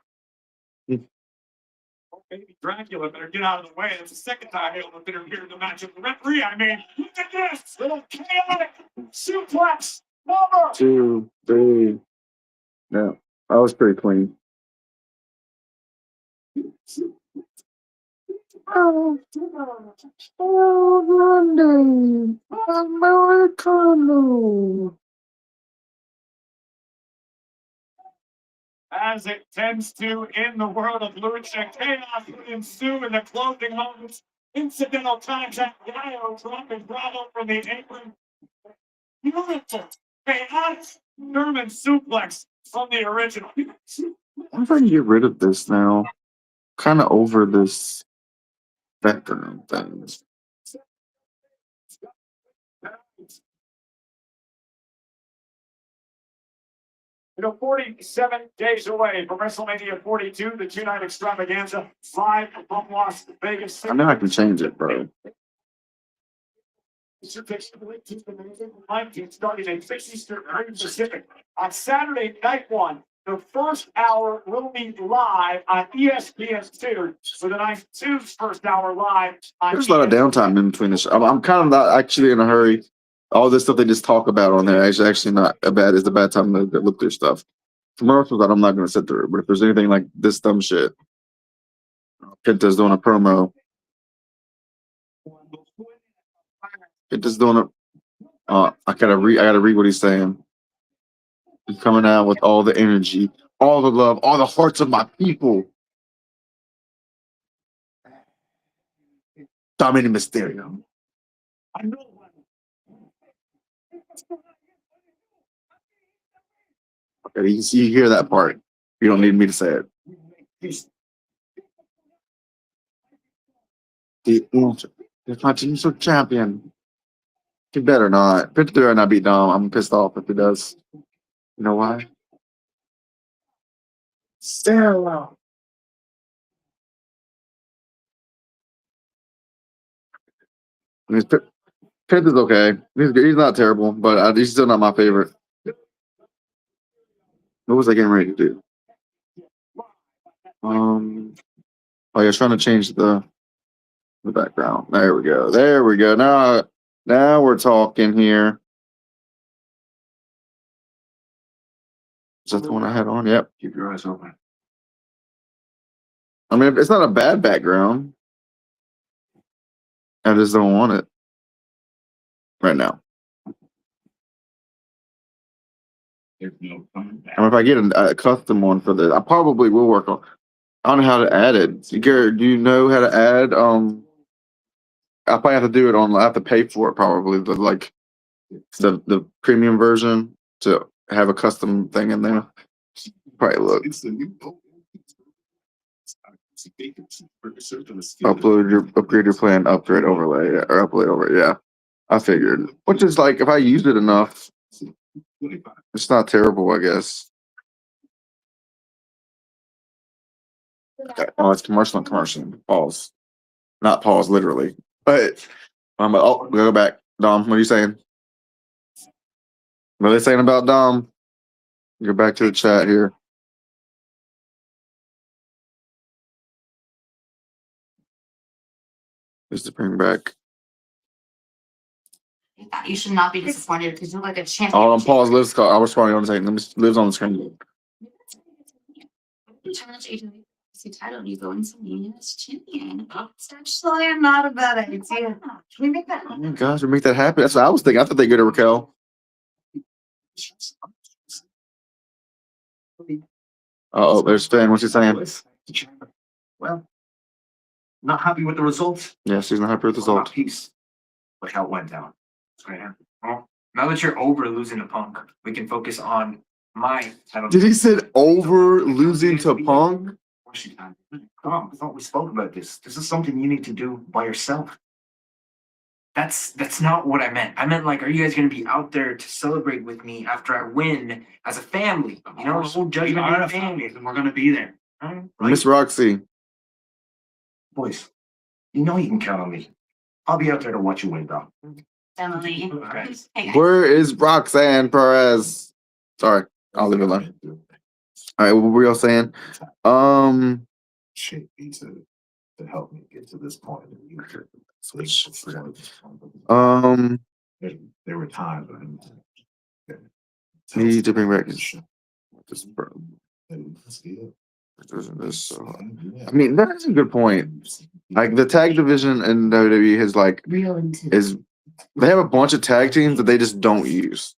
Oh, baby Dracula better get out of the way. It's the second time he'll interfere in the match of the referee. I mean, look at this little chaotic suplex. Over. 2, 3. No, that was pretty clean. Oh, London, Americano. As it tends to in the world of lucha, chaos would ensue in the closing moments. Incidental contact, Gallo dropping Bravo from the apron. Beautiful, chaotic German suplex from the original. I'm trying to get rid of this now. Kind of over this background thing. You know, 47 days away from WrestleMania 42, the two-night extravaganza, live from Las Vegas. I know I can change it, bro. Starting at 6 Eastern, 3 Pacific. On Saturday, night one, the first hour will be live on ESPN2. So the night two's first hour live on There's a lot of downtime in between this. I'm kind of not actually in a hurry. All this stuff they just talk about on there is actually not a bad. It's a bad time to look through stuff. Commercials that I'm not going to sit through. But if there's anything like this dumb shit, Kenta's doing a promo. Kenta's doing a. I gotta read what he's saying. He's coming out with all the energy, all the love, all the hearts of my people. Dominic Mysterio. I know. Okay, you hear that part. You don't need me to say it. The Continental Champion. He better not. Pit better not be dumb. I'm pissed off if he does. You know why? Sarah. I mean, Pit is okay. He's not terrible, but he's still not my favorite. What was I getting ready to do? Oh, you're trying to change the background. There we go. There we go. Now we're talking here. Is that the one I had on? Yep. Keep your eyes open. I mean, it's not a bad background. I just don't want it right now. There's no coming back. I mean, if I get a custom one for this, I probably will work on. I don't know how to add it. Garrett, do you know how to add? I probably have to do it on. I have to pay for it probably, but like the premium version to have a custom thing in there. Probably look. It's the new Upgrade your plan, upgrade overlay, or upgrade over. Yeah, I figured. Which is like if I used it enough, it's not terrible, I guess. Okay. Oh, it's commercial and commercial. Pause. Not pause, literally. But we'll go back. Dom, what are you saying? What are they saying about Dom? Go back to the chat here. Just to bring back. You should not be disappointed because you're like a champion. Oh, on pause. Lives. I was responding on the second. Lives on the screen. Challenge agency title and you go into being as champion. It's actually not a bad idea. Can we make that Oh my gosh, we make that happen. That's what I was thinking. I thought they go to Raquel. Oh, there's Finn. What's he saying? Well, not happy with the results. Yeah, she's not happy with the result. Peace. Look how it went down. It's great. Well, now that you're over losing to Punk, we can focus on my title. Did he said over losing to Punk? Come on, I thought we spoke about this. This is something you need to do by yourself. That's not what I meant. I meant like, are you guys gonna be out there to celebrate with me after I win as a family? You know, whole We judgment are day a family, and we're gonna be there. Right? Miss Roxy. Boys, you know you can count on me. I'll be out there to watch you win, Dom. Emily. Hey guys. Where is Roxanne Perez? Sorry, I'll leave it alone. All right, what were y'all saying? Shape me to help me get to this point. There were times when Need to bring back this. this, bro. I mean, that's a good point. Like the tag division in WWE has like is they have a bunch of tag teams that they just don't use.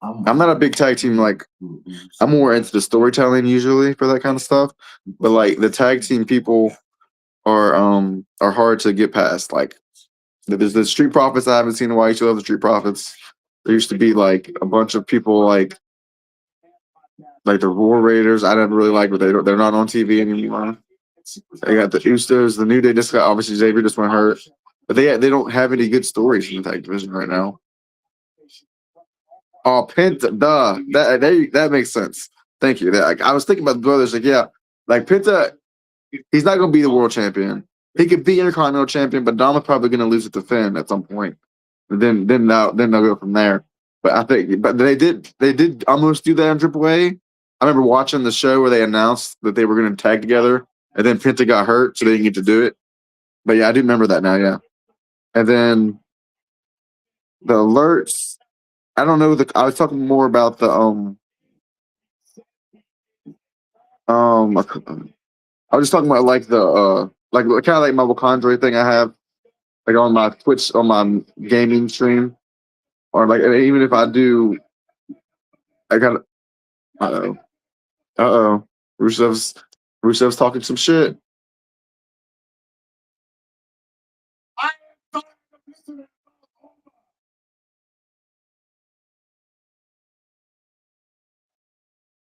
I'm not a big tag team like I'm more into the storytelling usually for that kind of stuff. But like the tag team people are hard to get past. Like there's the Street Profits I haven't seen in a while. I used to love the Street Profits. There used to be like a bunch of people like the War Raiders. I never really like, but they're not on TV anymore. They got the Usos, the New Day. Just got obviously Xavier just went hurt, but they don't have any good stories in the tag division right now. Oh, Penta, duh, that makes sense. Thank you. I was thinking about the brothers. Like, yeah, like Penta, he's not going to be the world champion. He could be Intercontinental champion, but Dom is probably going to lose it to Finn at some point. And then they'll go from there. But I think, but they did almost do that in AAA. I remember watching the show where they announced that they were going to tag together, and then Penta got hurt, so they didn't get to do it. But yeah, I do remember that now. Yeah, and then the alerts. I don't know. I was talking more about the I was just talking about like the like kind of like my Wakandre thing I have like on my Twitch on my gaming stream, or like even if I do, I got Rusev's talking some shit.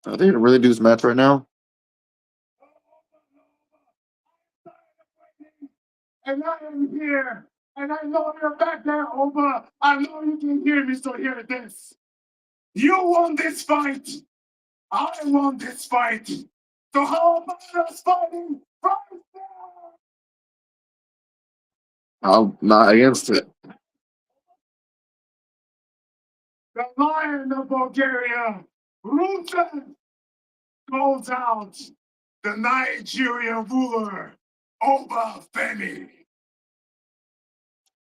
Are they gonna really do this match right now? And I am here. And I know you're back there, Oba. I know you can hear me, so hear this. You won this fight. I won this fight. So how about us fighting right now? I'm not against it. The Lion of Bulgaria, Rusev, calls out the Nigerian ruler, Oba Femi.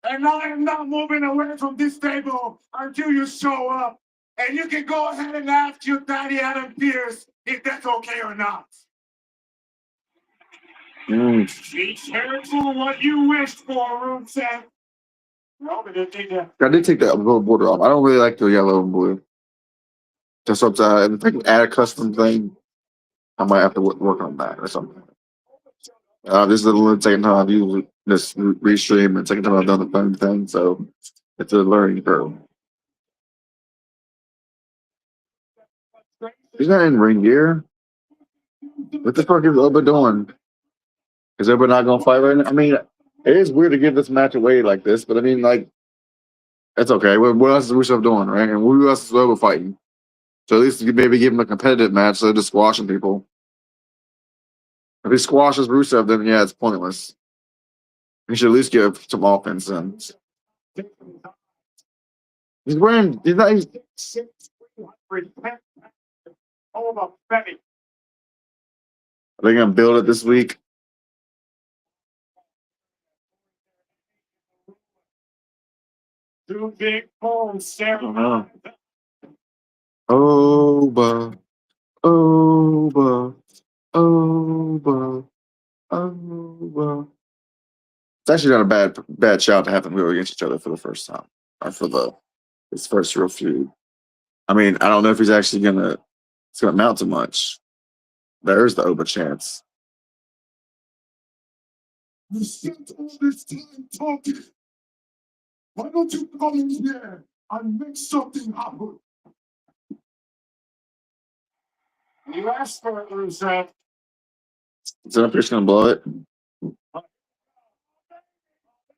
And I am not moving away from this table until you show up. And you can go ahead and ask your daddy Adam Pierce if that's okay or not. Be careful what you wished for, Rusev. No, but didn't take that. I did take the little border off. I don't really like the yellow and blue. Just upside. If I can add a custom thing, I might have to work on that or something. This is the second time I've used this restream and second time I've done the phone thing, so it's a learning curve. He's not in ring gear. What the fuck is Oba doing? Is Oba not gonna fight right now? I mean, it is weird to give this match away like this, but I mean, like, it's okay. What else is Rusev doing, right? And who else is Oba fighting? So at least you maybe give him a competitive match instead of just squashing people. If he squashes Rusev, then yeah, it's pointless. He should at least give some offense in. He's wearing. He's not. Oba Femi. Are they gonna build it this week? Two big poles staring. Oba, Oba, Oba, Oba. It's actually not a bad shot to have them go against each other for the first time, or for his first real feud. I mean, I don't know if he's actually it's gonna amount to much. There's the Oba chance. You spent all this time talking. Why don't you come in here and make something happen? You asked for it, Rusev. Is it up here gonna blow it?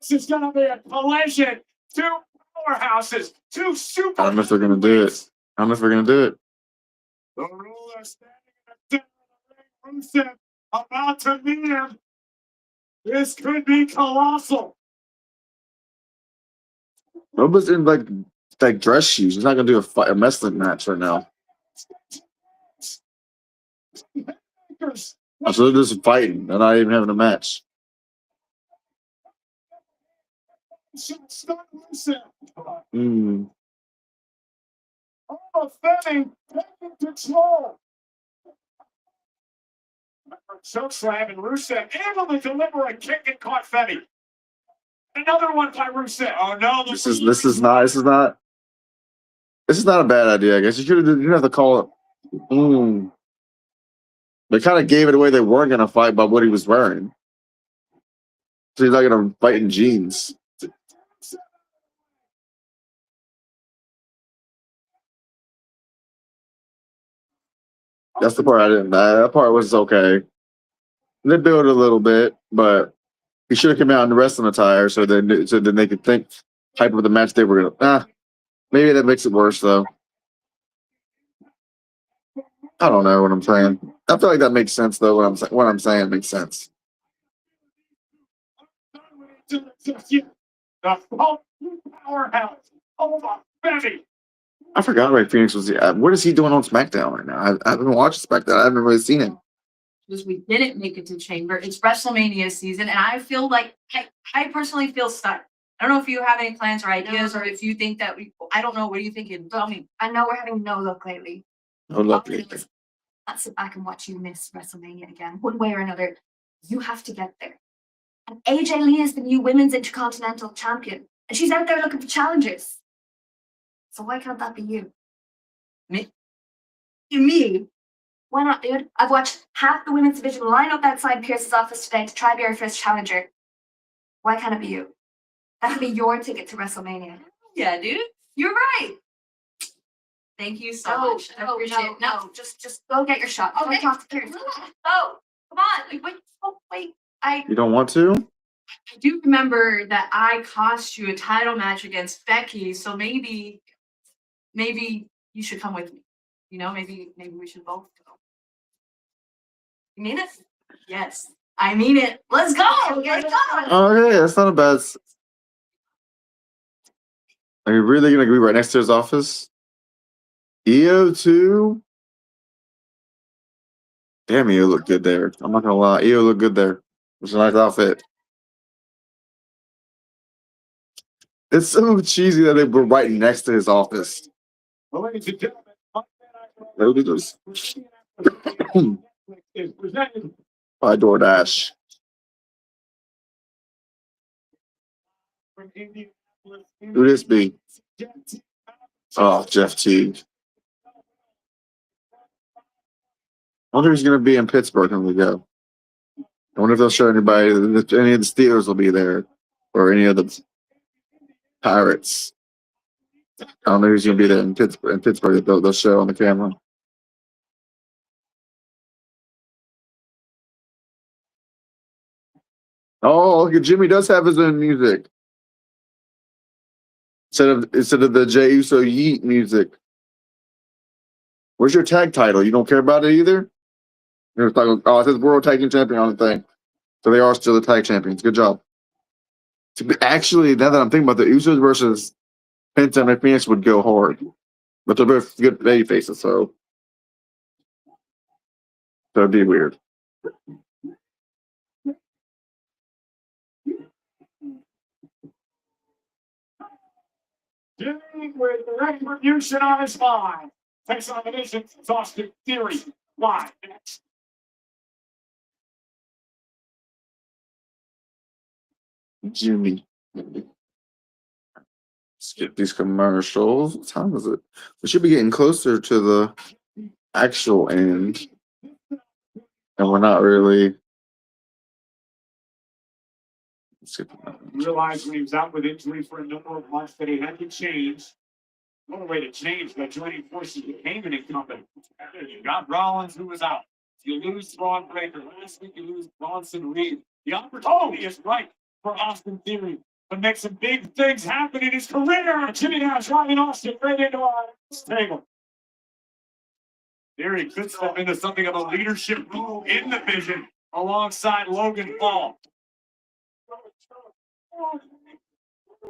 This is gonna be a collision. Two powerhouses, two super. I don't know if they're gonna do it. I don't know if we're gonna do it. The ruler standing in the center of the ring, Rusev about to meet him. This could be colossal. Roba's in like dress shoes. He's not gonna do a wrestling match right now. So they're just fighting. They're not even having a match. Mm. Choke slam and Rusev able to deliver a kick and caught Femi. Another one by Rusev. Oh no! This is not a bad idea. I guess you didn't have to call it. They kind of gave it away. They weren't gonna fight by what he was wearing. So he's not gonna fight in jeans. That's the part I didn't. That part was okay. They built a little bit, but he should have come out in the wrestling attire so then they could think type of the match they were gonna. Maybe that makes it worse though. I don't know what I'm saying. I feel like that makes sense though. What I'm saying makes sense. The powerhouse over Femi. I forgot Ray Phoenix was. What is he doing on SmackDown right now? I haven't watched SmackDown. I haven't really seen him. Because we didn't make it to Chamber. It's WrestleMania season, and I feel like I personally feel stuck. I don't know if you have any plans or ideas, or if you think that I don't know. What are you thinking? Tell me. I know we're having no luck lately. No luck. Let's sit back and watch you miss WrestleMania again, one way or another. You have to get there. And AJ Lee is the new Women's Intercontinental Champion, and she's out there looking for challengers. So why can't that be you? Me? Me? Why not, dude? I've watched half the women's division line up outside Pierce's office today to try to be our first challenger. Why can't it be you? That could be your ticket to WrestleMania. Yeah, dude. You're right. Thank you so much. I appreciate it. No, just go get your shot. Okay. Go talk to Pierce. Oh, come on. Wait. You don't want to? I do remember that I cost you a title match against Becky, so maybe you should come with me. You know, maybe we should both go. You mean it? Yes, I mean it. Let's go. Let's go. Okay, that's not a bad. Are you really gonna be right next to his office? EO too. Damn, EO look good there. I'm not gonna lie, EO look good there. It's a nice outfit. It's so cheesy that they were right next to his office. Ladies and gentlemen, They'll do this. is presented By DoorDash. from Indianapolis. Who this be? Oh, Jeff Teague. I wonder who's gonna be in Pittsburgh when we go. I wonder if they'll show anybody. If any of the Steelers will be there, or any of the Pirates. I don't know who's gonna be there in Pittsburgh. They'll show on the camera. Oh, look at Jimmy does have his own music. Instead of the Jey Uso Yeet music. Where's your tag title? You don't care about it either? You're talking, it says World Tag Team Champion on the thing. So they are still the tag champions. Good job. Actually, now that I'm thinking about the Usos versus Penta and Phoenix would go hard. But they're both good baby faces, so it'd be weird. Jimmy with retribution on his mind. Takes on the nation's Austin Theory. Live next. Jimmy. Skip these commercials. What time is it? We should be getting closer to the actual end. And we're not really. Realized when he was out with injury for a number of months that he had to change. One way to change by joining forces with Heyman and company. You got Rollins, who was out. You lose Braun Breaker. Last week you lose Bronson Reed. The opportunity is right for Austin Theory to make some big things happen in his career. Jimmy Nash driving Austin right into our table. Theory could step into something of a leadership role in the division alongside Logan Paul.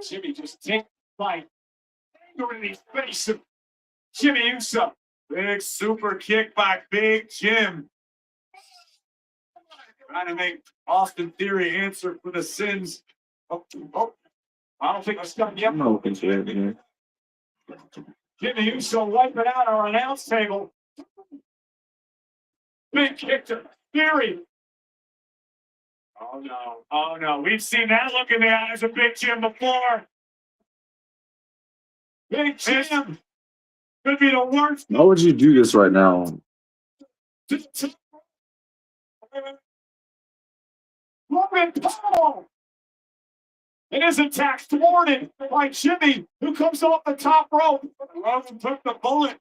Jimmy just fight. Anger in the face of Jimmy Uso. Big super kick by Big Jim. Trying to make Austin Theory answer for the sins. Oh, I don't think it's done yet. No, consider it. Jimmy Uso wiping out our announce table. Big kick to Theory. Oh no. Oh no. We've seen that look in the eyes of Big Jim before. Big Jim could be the worst. Why would you do this right now? Logan Paul. It is attacked thwarted by Jimmy, who comes off the top rope. Logan took the bullet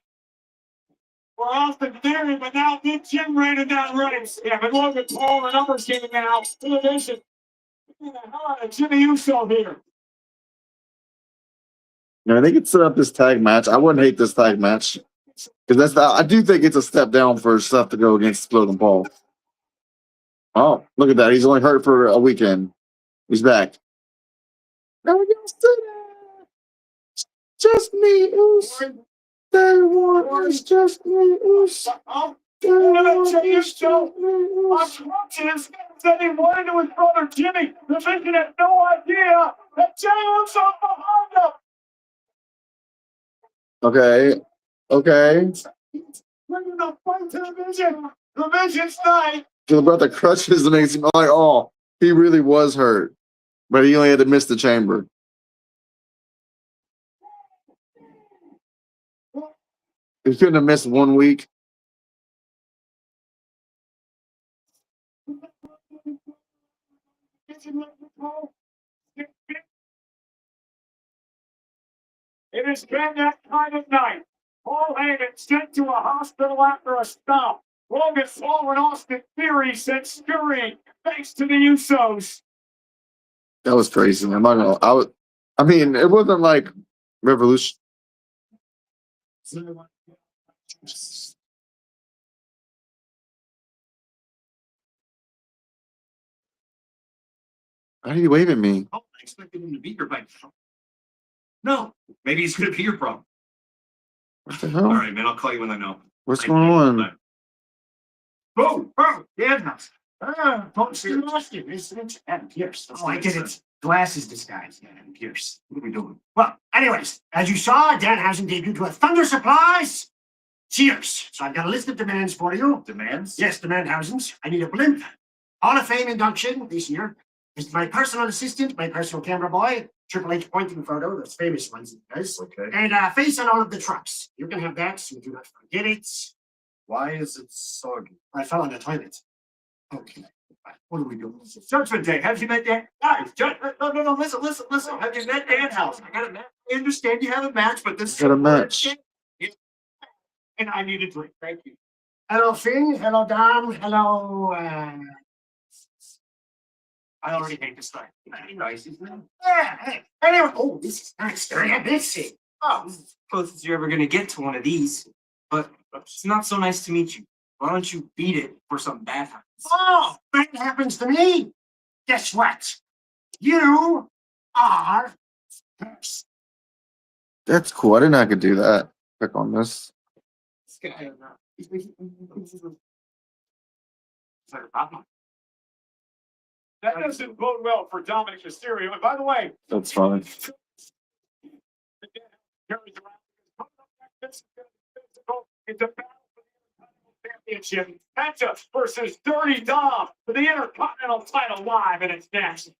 for Austin Theory, but now Big Jim raining down ranks. Yeah, but Logan Paul, the numbers getting out. Innovation. Get the hell out of Jimmy Uso here. You know, they could set up this tag match. I wouldn't hate this tag match because I do think it's a step down for Seth to go against Exploding Paul. Oh, look at that! He's only hurt for a weekend. He's back. Now we're gonna sit down. Just me, Oos. Day one is just me, Oos. Day one is just me, Oos. Said he wanted to his brother Jimmy. The Vision had no idea that Jay was on behind him. Okay. Bringing the fight to the Vision. The Vision's night. About the crutches that makes him like, oh, he really was hurt, but he only had to miss the chamber. He couldn't have missed 1 week. It has been that kind of night. Paul Heyman sent to a hospital after a stop. Logan Paul and Austin Theory sent scurrying thanks to the Usos. That was crazy. I'm not gonna. I mean, it wasn't like revolution. Why are you waving at me? Oh, I expected him to be here by now. No, maybe he's gonna be your problem. What the All hell? right, man, I'll call you when I know. What's Thank going you. on? Bye. Danhouse. Coach Austin is Adam Pierce. Oh, I get it. Glasses disguise. Yeah, and Pierce. What are we doing? Well, anyways, as you saw, Danhausen debuted with Thunder Supplies. Cheers. So I've got a list of demands for you. Demands? Yes, Demandhausens. I need a blimp. Hall of Fame induction this year. Is my personal assistant, my personal camera boy, Triple H pointing photo, those famous ones he does. Okay. And face on all of the trucks. You can have that, so you do not forget it. Why is it soggy? I fell in the toilet. Okay. What are we doing? Judgment Day. Have you met Dan? Guys, no, listen. Have you met Danhouse? I got a match. I understand you have a match, but this is Got a match. And I need a drink. Thank you. Hello, Finn. Hello, Dom. Hello, I already hate this thing. Nice, isn't it? yeah. Hey, anyway, oh, this is nice. Very amazing. Oh, this is as close as you're ever gonna get to one of these. But it's not so nice to meet you. Why don't you beat it before something bad happens? Oh, that happens to me. Guess what? You are first. That's cool. I didn't know I could do that. Click on this. That doesn't bode well for Dominic Mysterio. And by the way, That's fine. it's a battle for the Championship. Penta versus Dirty Dom for the Intercontinental title live, and it's next.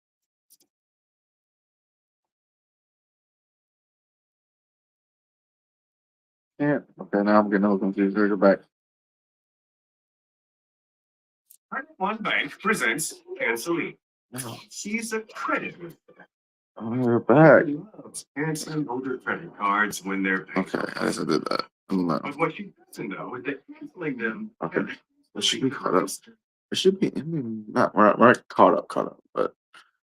Yeah. Okay, now I'm getting a little confused. Here, go back. One Bank presents Anseline. Oh, She's a credit. we're back. She loves handsome older credit cards when they're paid. Okay, I guess I did that. No. But what she doesn't know is that canceling them. Okay. It should be caught up. It should be. I mean, we're not caught up, but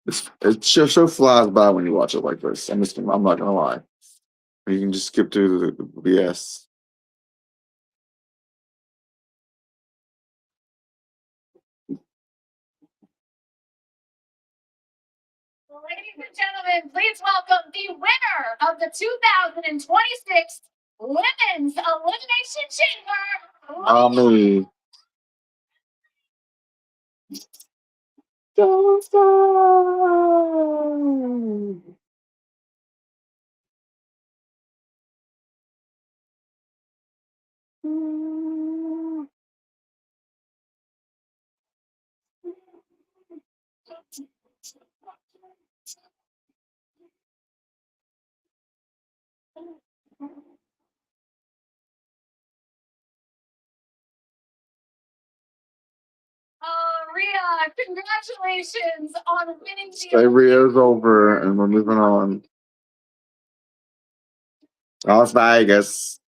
it so flies by when you watch it like this. I'm not gonna lie. You can just skip through the BS. Ladies and gentlemen, please welcome the winner of the 2026 Women's Elimination Chamber. Mommy. Don't stop. Rhea, congratulations on winning the Stay Rio's over and we're moving on. Las Vegas.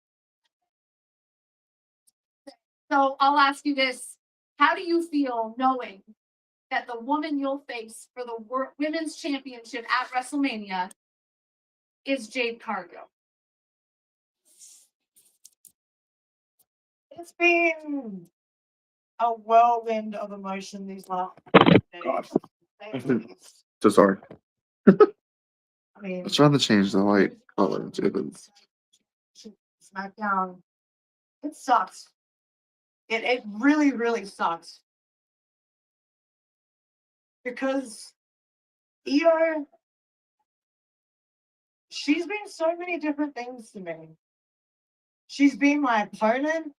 So I'll ask you this. How do you feel knowing that the woman you'll face for the Women's Championship at WrestleMania is Jade Cargill? It's been a whirlwind of emotion these last days. God. Thank you. So sorry. I mean, Let's try to change the white color to the SmackDown, it sucks. It really, really sucks. Because Io, she's been so many different things to me. She's been my opponent.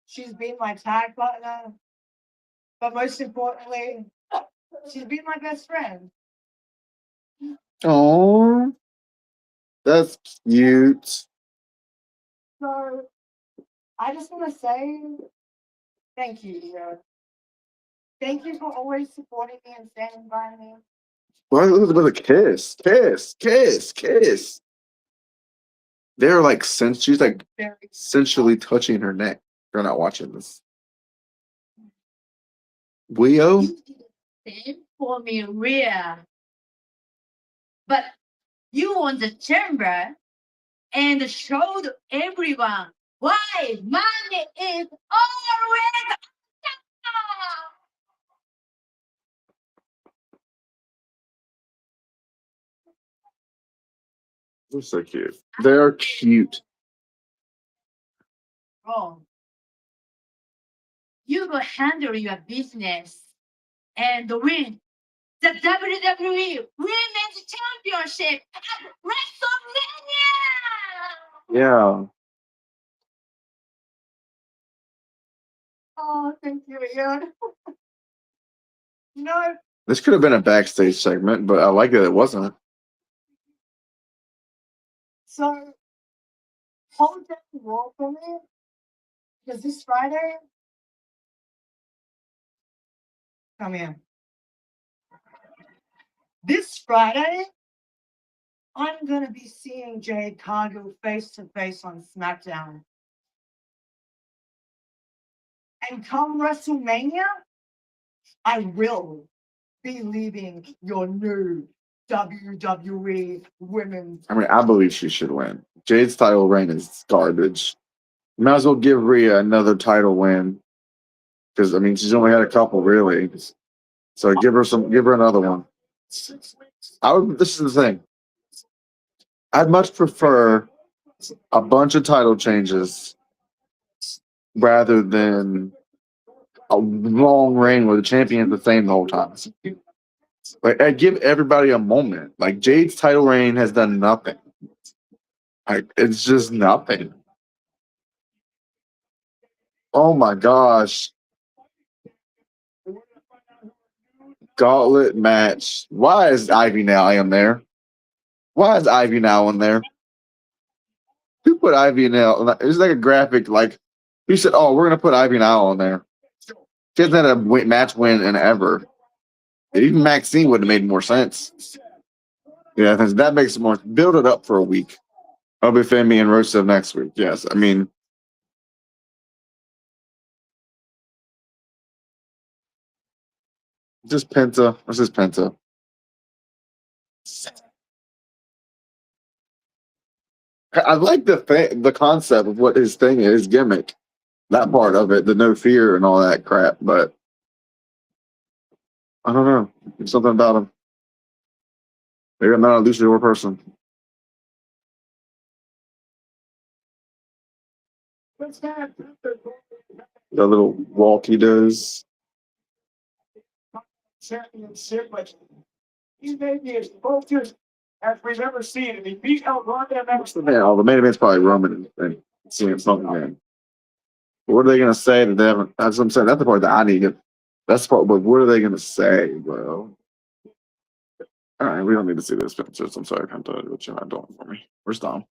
She's been my tag partner. But most importantly, she's been my best friend. Oh, that's cute. So I just want to say thank you, Io. Thank you for always supporting me and standing by me. Well, it was a kiss, kiss, kiss, kiss. They're like, since she's like Very sensually touching her neck. You're not watching this. Weo? You did the same for me, Rhea. But you won the chamber and showed everyone why money is always up. They're so cute. They're cute. wrong. You will handle your business and win the WWE Women's Championship at WrestleMania. Yeah. Oh, thank you, Ian. No, This could have been a backstage segment, but I like that it wasn't. so hold down the wall for me. Because this Friday, come here. This Friday, I'm going to be seeing Jade Cargill face to face on SmackDown. And come WrestleMania, I will be leading your new WWE Women's. I mean, I believe she should win. Jade's title reign is garbage. Might as well give Rhea another title win. Because I mean, she's only had a couple really. So give her another one. This is the thing. I'd much prefer a bunch of title changes rather than a long reign where the champion's the same the whole time. Like, I give everybody a moment. Like, Jade's title reign has done nothing. It's just nothing. Oh my gosh. Gauntlet match. Why is Ivy now in there? Why is Ivy now in there? Who put Ivy now? It's like a graphic, like, who said, oh, we're going to put Ivy now on there? She hasn't had a match win in ever. Even Maxine would have made more sense. Yeah, that makes more. Build it up for a week. I'll be Femi and Rusev next week. Yes, I mean. Just Penta. What's this Penta? I like the concept of what his thing is, his gimmick. That part of it, the no fear and all that crap, but I don't know. There's something about him. Maybe I'm not a luchador person. The little walk he does. Championship, but he may be as focused as we've ever seen. And he beat El Grande. What's the man? Oh, the main event's probably Roman and CM Punk, man. What are they gonna say that they haven't? That's what I'm saying. That's the part that I need. That's the part. But what are they gonna say, bro? All right, we don't need to see this pictures. I'm sorry, I'm done. What you're not doing for me. Where's Dom?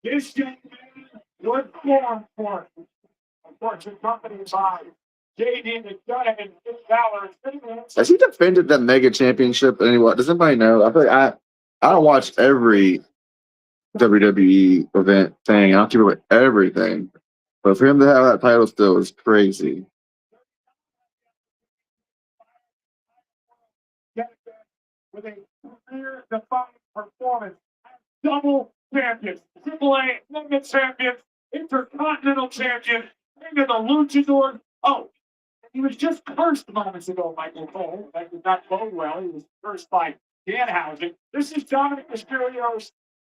This young man was born for it. Unfortunately, company by JD McDonough and Finn Balor. Has he defended that mega championship anyway? Does anybody know? I feel like I don't watch every WWE event thing. I don't keep up with everything. But for him to have that title still is crazy. With a career-defining performance, double champion, AAA Mega Champion, Intercontinental Champion, into the Luchador. Oh, he was just cursed moments ago, Michael Cole. That did not bode well. He was cursed by Danhausen. This is Dominic Mysterio's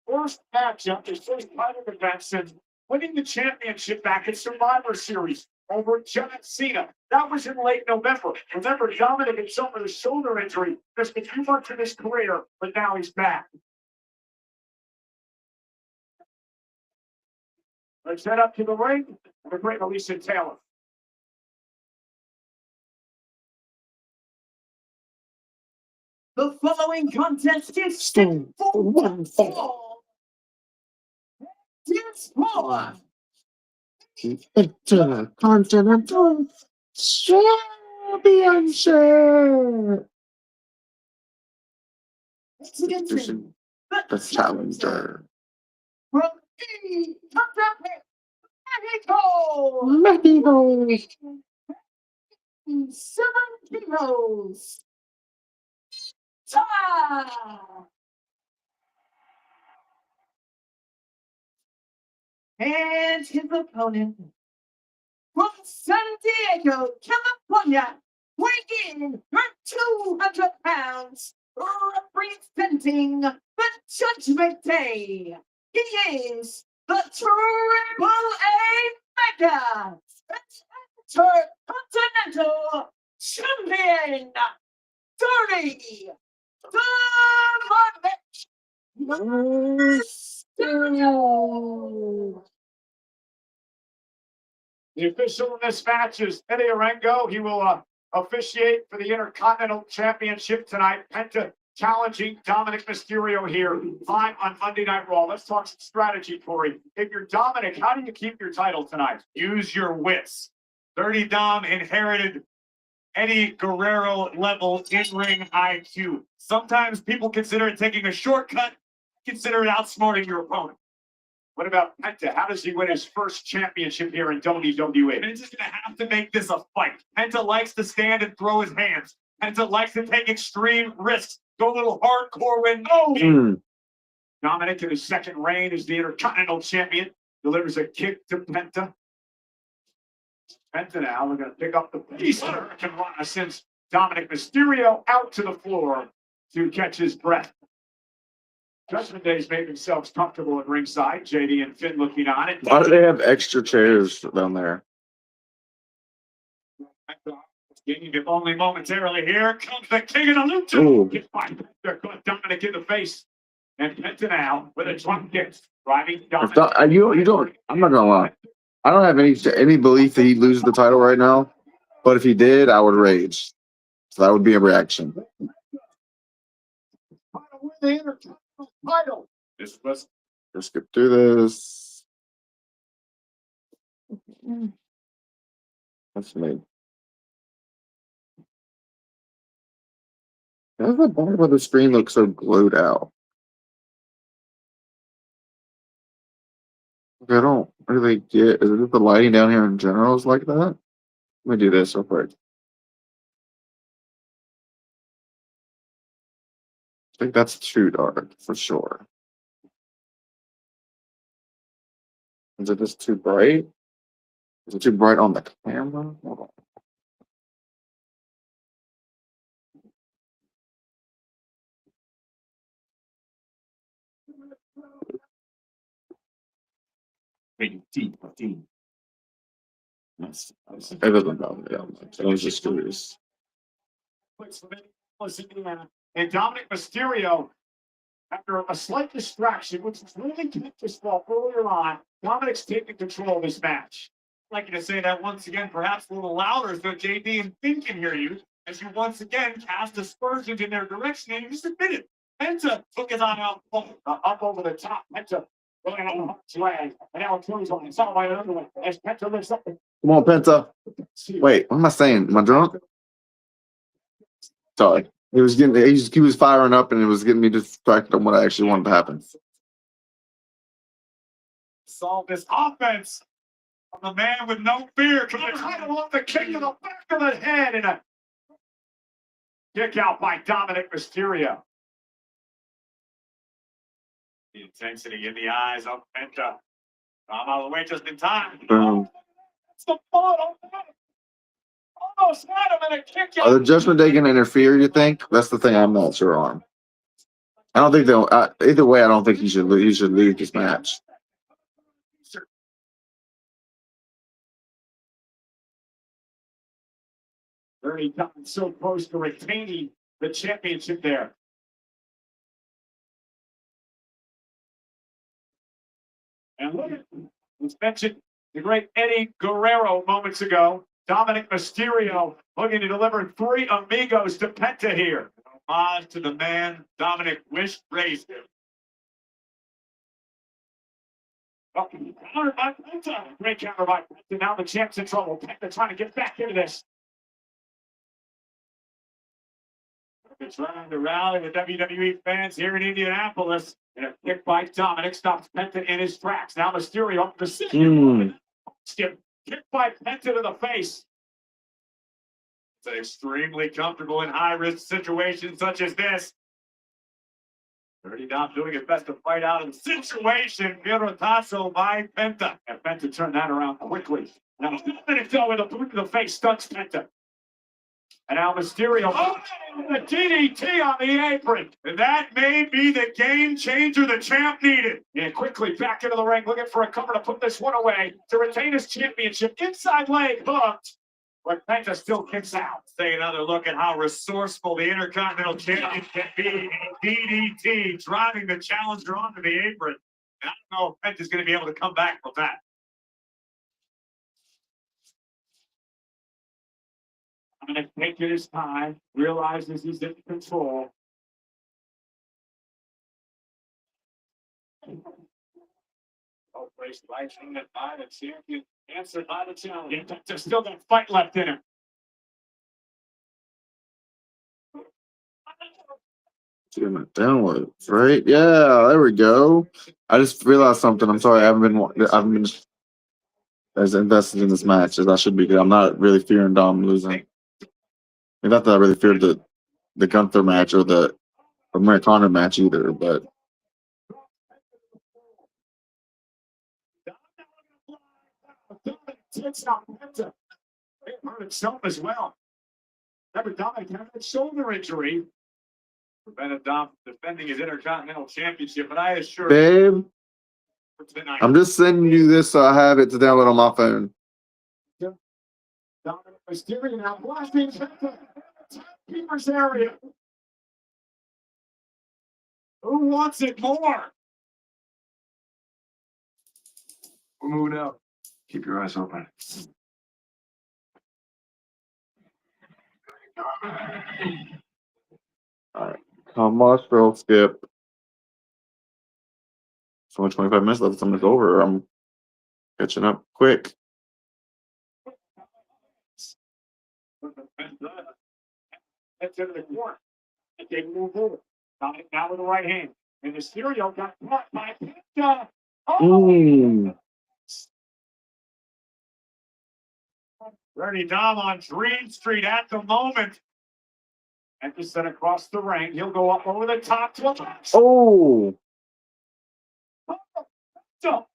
first matchup, his first title defense since winning the championship back at Survivor Series over John Cena. That was in late November. Remember, Dominic had suffered a shoulder injury just a few months of his career, but now he's back. Let's head up to the ring and the great Alicia Taylor. The following contest is Stone for one fall. Yes, more. Intercontinental Championship. Introducing The challenger. from the Mexico. Mexico. 7 kilos. Ta! And his opponent from San Diego, California, weighing at 200 pounds, representing the Judgment Day. He is the Triple A Mega Intercontinental Champion, Dirty Dominic Mysterio. The official in this match is Eddie Arango. He will officiate for the Intercontinental Championship tonight. Penta challenging Dominic Mysterio here live on Monday Night Raw. Let's talk some strategy, Corey. If you're Dominic, how do you keep your title tonight? Use your wits. Dirty Dom inherited Eddie Guerrero level in-ring IQ. Sometimes people consider it taking a shortcut. Consider it outsmarting your opponent. What about Penta? How does he win his first championship here in WWE? Penta's going to have to make this a fight. Penta likes to stand and throw his hands. Penta likes to take extreme risks. Go a little hardcore win. Oh! Dominic in his second reign as the Intercontinental Champion delivers a kick to Penta. Penta now, we're going to pick up the piece of Hurricane Rana, sends Dominic Mysterio out to the floor to catch his breath. Judgment Day's made themselves comfortable at ringside. JD and Finn looking on it. Why do they have extra chairs down there? If only momentarily. Here comes the king of the Lucha. Hit by Dominic in the face. And Penta now with a drop kick. Driving Dominic. You don't. I'm not gonna lie. I don't have any belief that he loses the title right now. But if he did, I would rage. So that would be a reaction. This was Let's skip through this. That's me. How does the bottom of the screen look so glowed out? I don't really get. Is it just the lighting down here in general is like that? Let me do this real quick. I think that's too dark for sure. Is it just too bright? Is it too bright on the camera? Hold on. Rated T15. It doesn't bother me that much. I was just curious. And Dominic Mysterio, after a slight distraction, which was really Penta's fault earlier on, Dominic's taking control of this match. I'd like you to say that once again, perhaps a little louder so JD and Finn can hear you, as you once again cast aspersions in their direction, and you just admitted Penta took his eye out, up over the top. Penta going on the swag, and now it goes on. It's all by another one. As Penta lifts up. Come on, Penta. Wait, what am I saying? Am I drunk? Sorry. He was firing up and it was getting me distracted on what I actually wanted to happen. Solve this offense from the man with no fear. Because the title off the kick to the back of the head and a kick out by Dominic Mysterio. The intensity in the eyes of Penta. I'm out of the way just in time. Boom. It's the bottom. Almost had him in a kick out. Are the Judgment Day going to interfere, you think? That's the thing I'm not sure on. I don't think they'll. Either way, I don't think he should leave this match. Ernie gotten so close to retaining the championship there. And look at, let's mention the great Eddie Guerrero moments ago. Dominic Mysterio looking to deliver 3 amigos to Penta here. Homage to the man Dominic wished raised him. Oh, countered by Penta. Great counter by Penta. Now the champ's in trouble. Penta trying to get back into this. They're trying to rally the WWE fans here in Indianapolis. And a kick by Dominic stops Penta in his tracks. Now Mysterio up the skip. Kick by Penta to the face. It's extremely comfortable in high-risk situations such as this. Dirty Dom doing his best to fight out of the situation. Pierotazo by Penta. And Penta turned that around quickly. Now Dominic though with a boot to the face stunts Penta. And now Mysterio, the DDT on the apron. And that may be the game changer the champ needed. And quickly back into the ring, looking for a cover to put this one away to retain his championship. Inside leg hooked, but Penta still kicks out. Take another look at how resourceful the Intercontinental Champion can be. DDT driving the challenger onto the apron. And I don't know if Penta's going to be able to come back from that. I'm going to take his time, realizes he's in control. Oh, Brace lighting it by the champion, answered by the challenge. There's still got fight left in him. Downloads, right? Yeah, there we go. I just realized something. I'm sorry, I haven't been as invested in this match as I should be. I'm not really fearing Dom losing. Not that I really feared the Gunther match or the Americana match either, but It's not Penta. It hurt himself as well. Remember, Dominic had a shoulder injury. Prevented Dom from defending his Intercontinental Championship, but I assure babe, you tonight. I'm just sending you this so I have it to download on my phone. Dominic Mysterio now blasting Penta. Keeper's area. Who wants it more? We're moving out. Keep your eyes open. All right, come on, stroke skip. It's only 25 minutes left. Something's over. I'm catching up quick. That's into the corner. And they move over. Dominic now with the right hand. And Mysterio got caught by Penta. Dirty Dom on Dream Street at the moment. And just sent across the ring. He'll go up over the top to a box. Oh. Now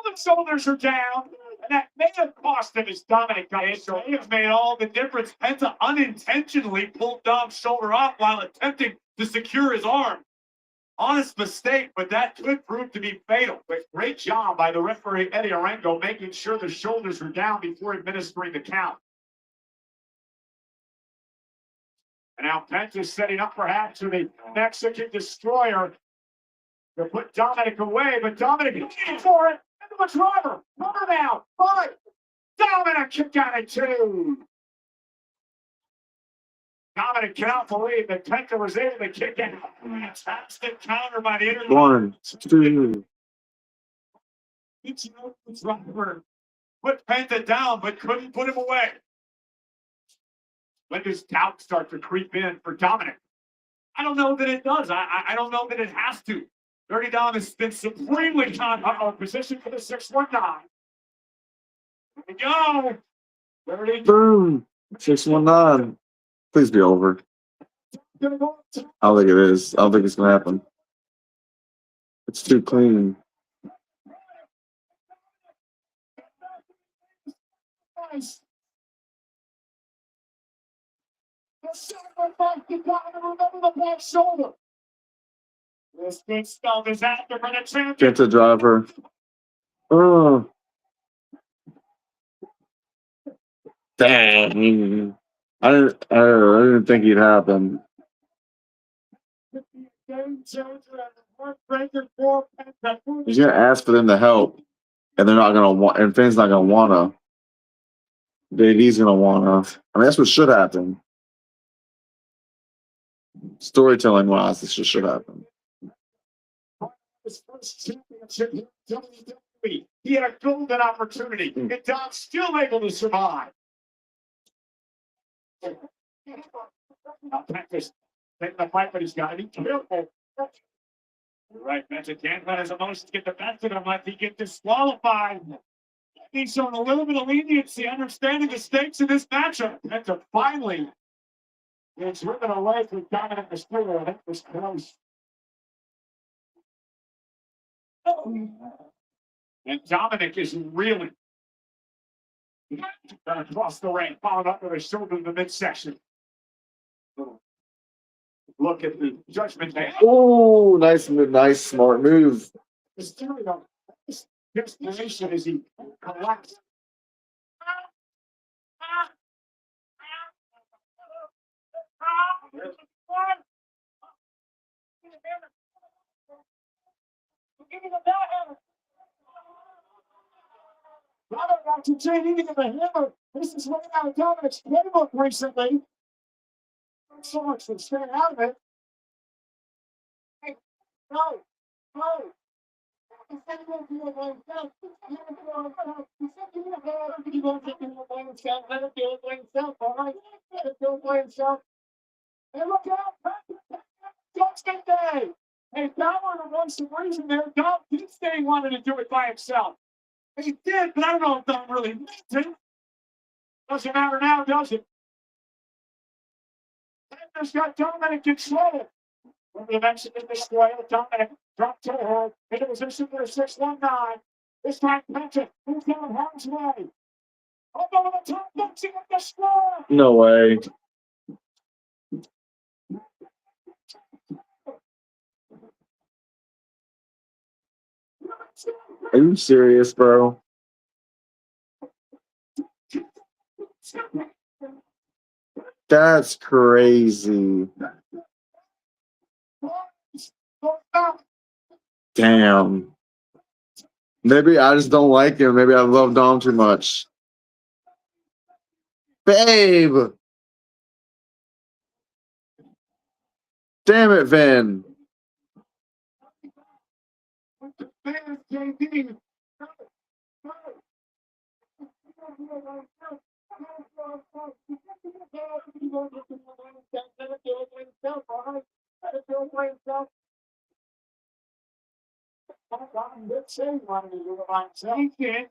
the shoulders are down. And that may have cost him his Dominic got it. So it may have made all the difference. Penta unintentionally pulled Dom's shoulder off while attempting to secure his arm. Honest mistake, but that could prove to be fatal. But great job by the referee, Eddie Arango, making sure the shoulders were down before administering the count. And now Pence is setting up perhaps with a Mexican destroyer to put Dominic away, but Dominic is in for it. Into the driver. Cover now. 5. Dominic got it 2. Dominic cannot believe that Penta was able to kick it. Fantastic counter by the internet. 1, 2. Each driver put Penta down, but couldn't put him away. When does doubt start to creep in for Dominic? I don't know that it does. I don't know that it has to. Dirty Dom has been supremely position for the 619. Here we go. Dirty. Boom. 619. Please be over. I don't think it is. I don't think it's gonna happen. It's too clean. Nice. The sacrifice you got to remember the back shoulder. This big stuff is after for the champion. Get the driver. Oh. Dang. I didn't think he'd happen. He's gonna ask for them to help, and they're not gonna want. And Finn's not gonna wanna. He's gonna wanna. I mean, that's what should happen. Storytelling wise, this just should happen. His first championship in WWE. He had a golden opportunity, and Dom's still able to survive. Now, Memphis taking the fight, but he's got to be careful. You're right, Memphis can't let his emotions get the best of him unless he gets disqualified. He's shown a little bit of leniency, understanding the stakes in this matchup. And to finally gets driven away from Dominic Mysterio. I think it was close. And Dominic is reeling. Across the ring, followed up with a shoulder in the midsection. Look at the Judgment Day. Oh, nice, smart move. Mysterio, desperation as he collapsed. I don't know, JD to get the hammer. This is right out of Dominic's playbook recently. So much for staying out of it. Hey, no. Hey, look out! Judgment Day! Hey, Dom wants some reason there. Dom did say he wanted to do it by himself. He did, but I don't know if Dom really meant to. Doesn't matter now, does it? Pender's got Dominic control. When the Mexican destroyer, Dominic dropped to her into position for a 619. This time, Penta moves down harm's way. Over the top, boxing with the score. No way. Are you serious, bro? That's crazy. Damn. Maybe I just don't like him. Maybe I love Dom too much. Babe. Damn it, Vin.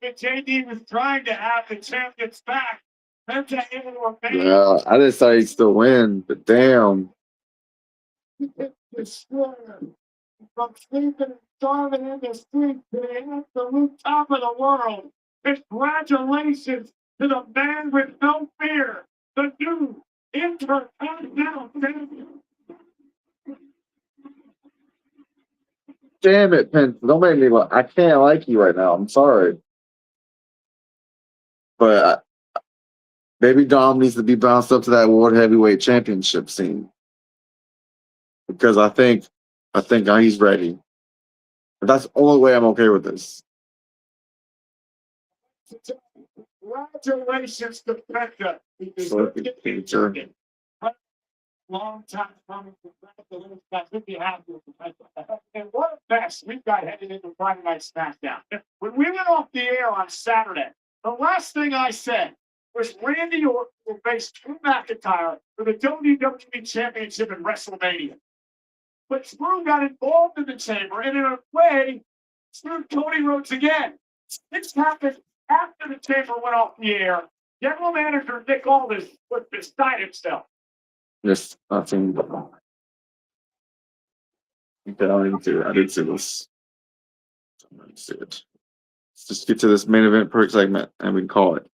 But JD was trying to have the champions back. Yeah, I just thought he'd still win, but damn. From sleeping and starving in the street to the absolute top of the world. Congratulations to the man with no fear, the new Intercontinental Champion. damn it, Pence. Don't make me look. I can't like you right now. I'm sorry. But Baby Dom needs to be bounced up to that World Heavyweight Championship scene. Because I think he's ready. But that's the only way I'm okay with this. Congratulations to Becca. Future. Long time coming. Congratulations. I think you have to. And what a mess we've got headed into Friday Night SmackDown. When we went off the air on Saturday, the last thing I said was Randy Orton will face Drew McIntyre for the WWE Championship in WrestleMania. But Drew got involved in the chamber, and in a way, screwed Cody Rhodes again. This happened after the chamber went off the air. General Manager Nick Aldis was beside himself. Just nothing. Okay, I didn't see this. I didn't see it. Let's just get to this main event perk segment and we can call it.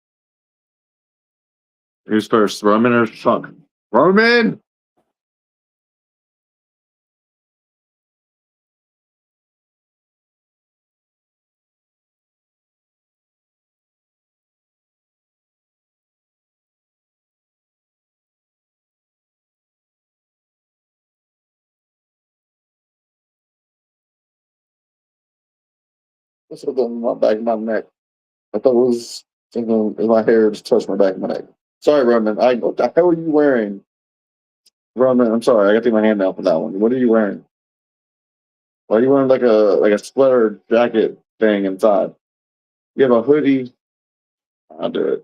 Who's first? Roman or Funk? Roman! What's up on my back of my neck? I thought it was thinking if my hair just touched my back of my neck. Sorry, Roman. What the hell are you wearing? Roman, I'm sorry. I got to take my hand out for that one. What are you wearing? Why are you wearing like a sweater jacket thing inside? You have a hoodie. I'll do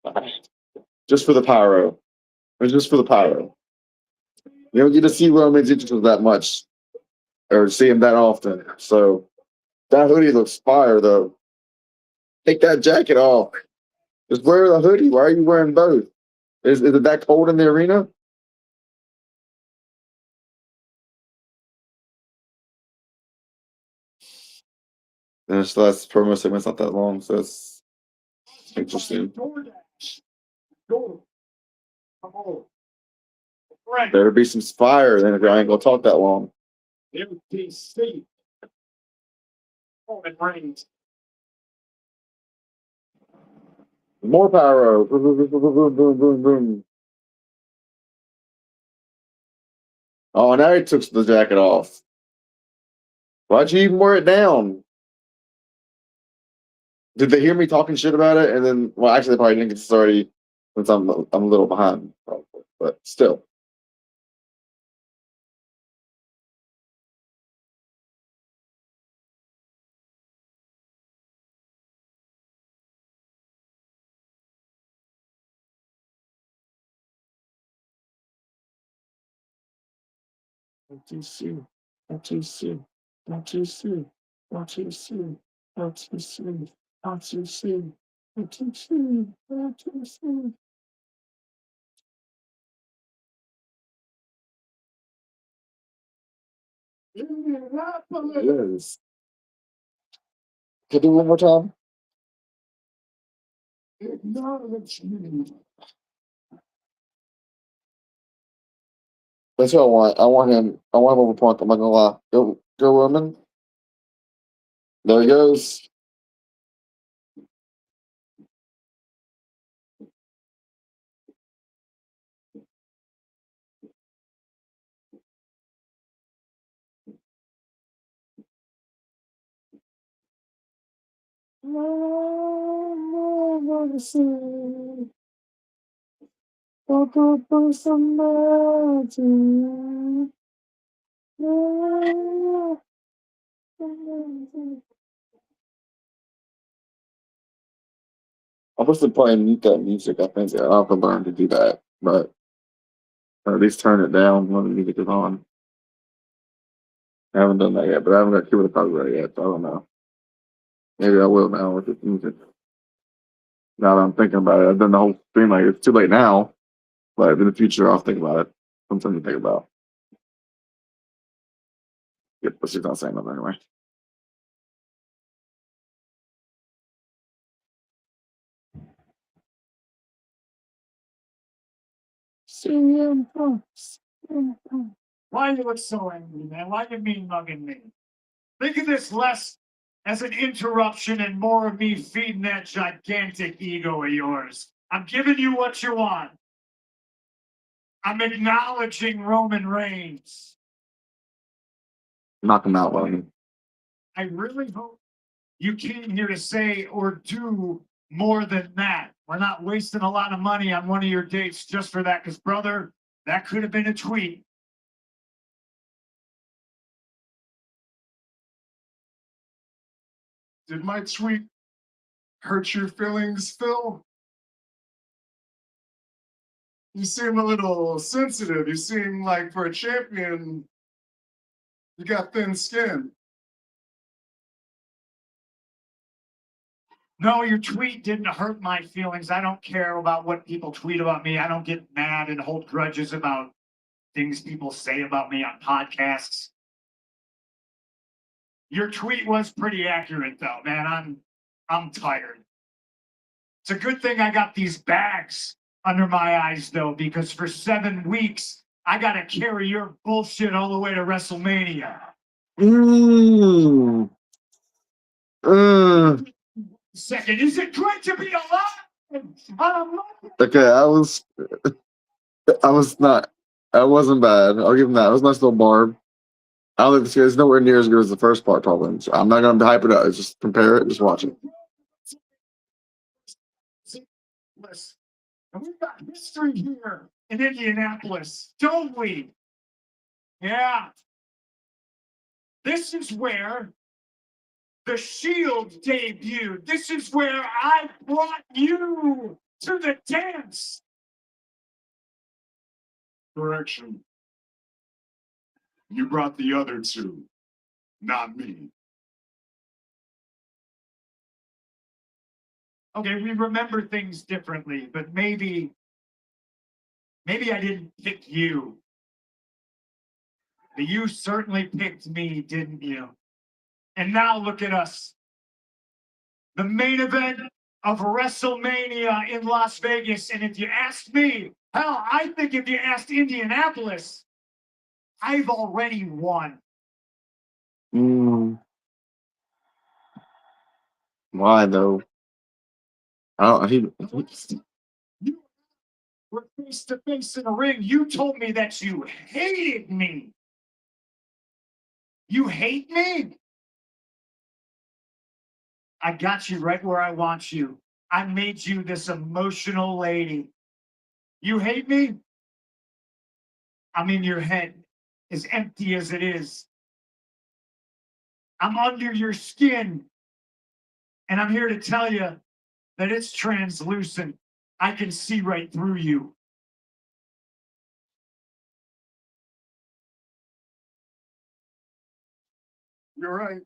it. Just for the pyro. It's just for the pyro. You don't get to see Roman's interest that much or see him that often. So that hoodie looks fire though. Take that jacket off. Just wear the hoodie. Why are you wearing both? Is it that cold in the arena? And so that's promo segment's not that long, so it's interesting. Right. Better be some fire then if I ain't gonna talk that long. MTC. Roman Reigns. More pyro. Boom, boom, boom, boom, boom, boom, boom, boom. Oh, now he took the jacket off. Why'd you even wear it down? Did they hear me talking shit about it? And then, well, actually, they probably didn't get this already since I'm a little behind, probably. But still. MTC, MTC, MTC, MTC, MTC, MTC, MTC, MTC. Yes. Can you do it one more time? Acknowledge me. That's what I want. I want him over Punk. I'm not gonna lie. Go, Roman. There he goes. I'm supposed to play and mute that music. I think I'll have to learn to do that, but or at least turn it down when the music is on. I haven't done that yet, but I haven't got to the copyright yet, so I don't know. Maybe I will now with the music. Now that I'm thinking about it, I've done the whole thing like it's too late now, but in the future I'll think about it. Something to think about. Yep, but she's not saying nothing anyway. CM Punk. CM Punk. Why you look so angry, man? Why you mean mugging me? Think of this less as an interruption and more of me feeding that gigantic ego of yours. I'm giving you what you want. I'm acknowledging Roman Reigns. Knock him out, Logan. I really hope you came here to say or do more than that. We're not wasting a lot of money on one of your dates just for that, because, brother, that could have been a tweet. Did my tweet hurt your feelings, Phil? You seem a little sensitive. You seem like for a champion, you got thin skin. No, your tweet didn't hurt my feelings. I don't care about what people tweet about me. I don't get mad and hold grudges about things people say about me on podcasts. Your tweet was pretty accurate though, man. I'm tired. It's a good thing I got these bags under my eyes though, because for 7 weeks I gotta carry your bullshit all the way to WrestleMania. Second, is it great to be alive? Okay, I wasn't bad. I'll give him that. It was a nice little barb. I don't think this guy's nowhere near as good as the first part, probably. So I'm not gonna hype it up. Just compare it. Just watch it. And we've got history here in Indianapolis, don't we? Yeah. This is where the Shield debuted. This is where I brought you to the dance. Correction. You brought the other two, not me. Okay, we remember things differently, but maybe I didn't pick you. But you certainly picked me, didn't you? And now look at us. The main event of WrestleMania in Las Vegas. And if you asked me, hell, I think if you asked Indianapolis, I've already won. Why though? You were face to face in a ring. You told me that you hated me. You hate me? I got you right where I want you. I made you this emotional lady. You hate me? I mean, your head is empty as it is. I'm under your skin. And I'm here to tell you that it's translucent. I can see right through you. You're right.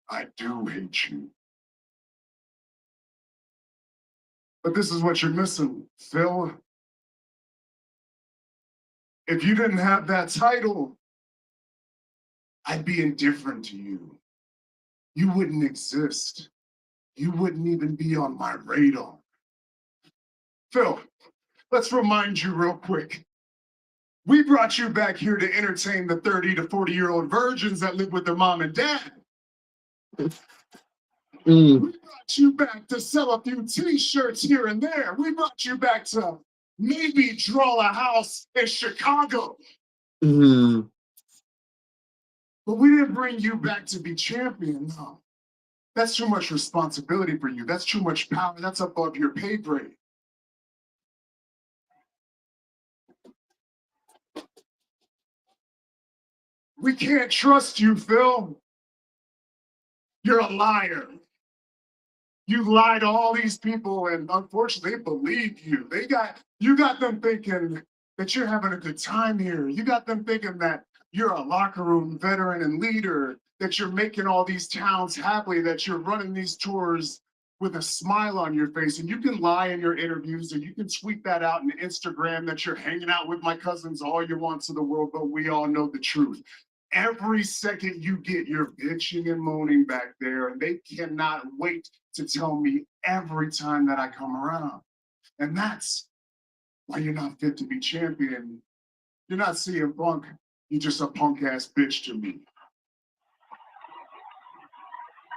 I do hate you. But this is what you're missing, Phil. If you didn't have that title, I'd be indifferent to you. You wouldn't exist. You wouldn't even be on my radar. Phil, let's remind you real quick. We brought you back here to entertain the 30 to 40-year-old virgins that live with their mom and dad. We brought you back to sell a few t-shirts here and there. We brought you back to maybe draw a house in Chicago. But we didn't bring you back to be champion, no. That's too much responsibility for you. That's too much power. That's above your pay grade. We can't trust you, Phil. You're a liar. You lied to all these people, and unfortunately, they believe you. You got them thinking that you're having a good time here. You got them thinking that you're a locker room veteran and leader, that you're making all these towns happy, that you're running these tours with a smile on your face. And you can lie in your interviews, and you can tweet that out on Instagram that you're hanging out with my cousins all you want to the world, but we all know the truth. Every second you get, you're bitching and moaning back there, and they cannot wait to tell me every time that I come around. And that's why you're not fit to be champion. You're not CM Punk. You're just a punk ass bitch to me.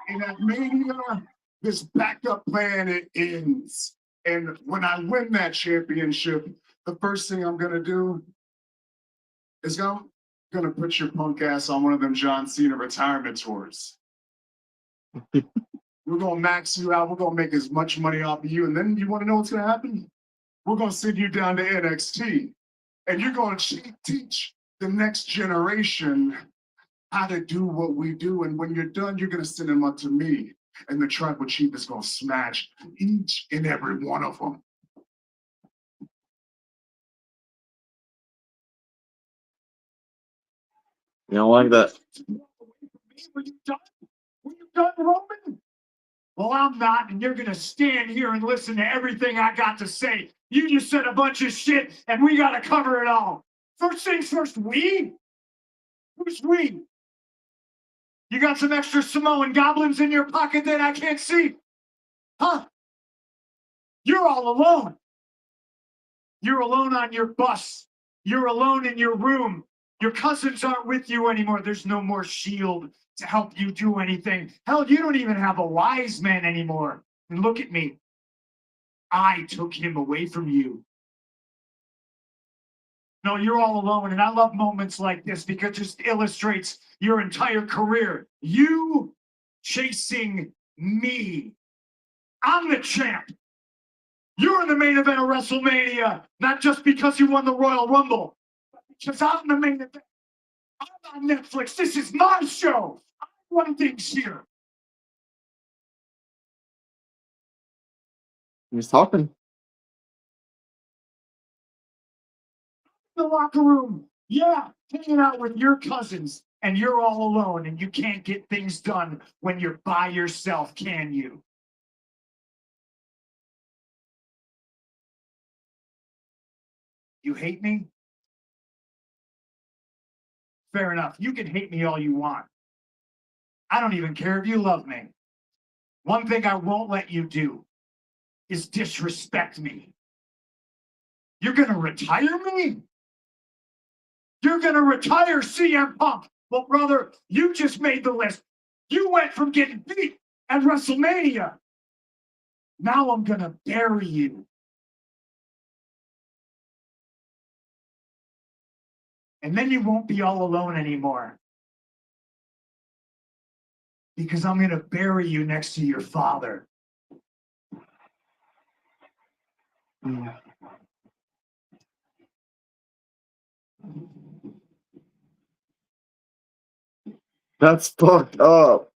And at Mania, this backup plan it ends. And when I win that championship, the first thing I'm gonna do is gonna put your punk ass on one of them John Cena retirement tours. We're gonna max you out. We're gonna make as much money off of you. And then you wanna know what's gonna happen? We're gonna send you down to NXT. And you're gonna teach the next generation how to do what we do. And when you're done, you're gonna send them up to me. And the tribal chief is gonna smash each and every one of them. You don't like that? Were you done? Were you done, Roman? Well, I'm not, and you're gonna stand here and listen to everything I got to say. You just said a bunch of shit, and we gotta cover it all. First things first, we? Who's we? You got some extra Samoan goblins in your pocket that I can't see? Huh? You're all alone. You're alone on your bus. You're alone in your room. Your cousins aren't with you anymore. There's no more shield to help you do anything. Hell, you don't even have a wise man anymore. And look at me. I took him away from you. No, you're all alone. And I love moments like this because it just illustrates your entire career. You chasing me. I'm the champ. You're in the main event of WrestleMania, not just because you won the Royal Rumble, but because I'm the main event. I'm on Netflix. This is my show. I run things here. He's talking. The locker room. Yeah, hanging out with your cousins, and you're all alone, and you can't get things done when you're by yourself, can you? You hate me? Fair enough. You can hate me all you want. I don't even care if you love me. One thing I won't let you do is disrespect me. You're gonna retire me? You're gonna retire CM Punk. Well, brother, you just made the list. You went from getting beat at WrestleMania. Now I'm gonna bury you. And then you won't be all alone anymore. Because I'm gonna bury you next to your father. That's fucked up.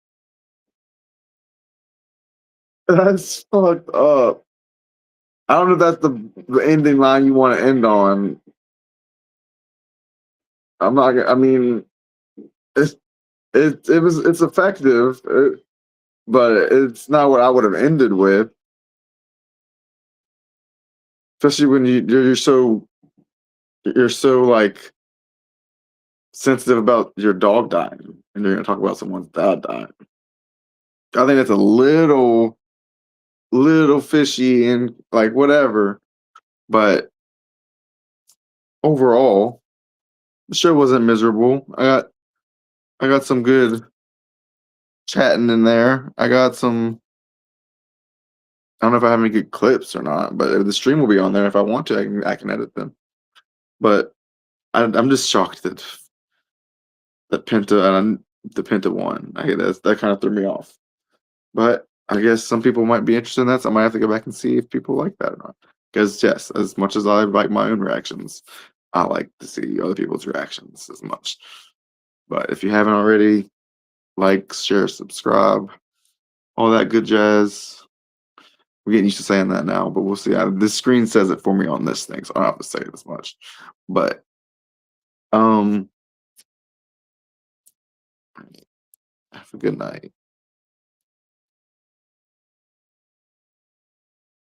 That's fucked up. I don't know if that's the ending line you want to end on. I'm not. I mean, it's it's effective, but it's not what I would have ended with. Especially when you're so like sensitive about your dog dying, and you're gonna talk about someone's dad dying. I think that's a little fishy and like whatever, but overall, the show wasn't miserable. I got some good chatting in there. I got some. I don't know if I have any good clips or not, but the stream will be on there if I want to. I can edit them. But I'm just shocked that Penta and the Penta won. That kind of threw me off. But I guess some people might be interested in that, so I might have to go back and see if people like that or not. Because yes, as much as I like my own reactions, I like to see other people's reactions as much. But if you haven't already, like, share, subscribe, all that good jazz. We're getting used to saying that now, but we'll see. This screen says it for me on this thing, so I don't have to say it as much. But have a good night.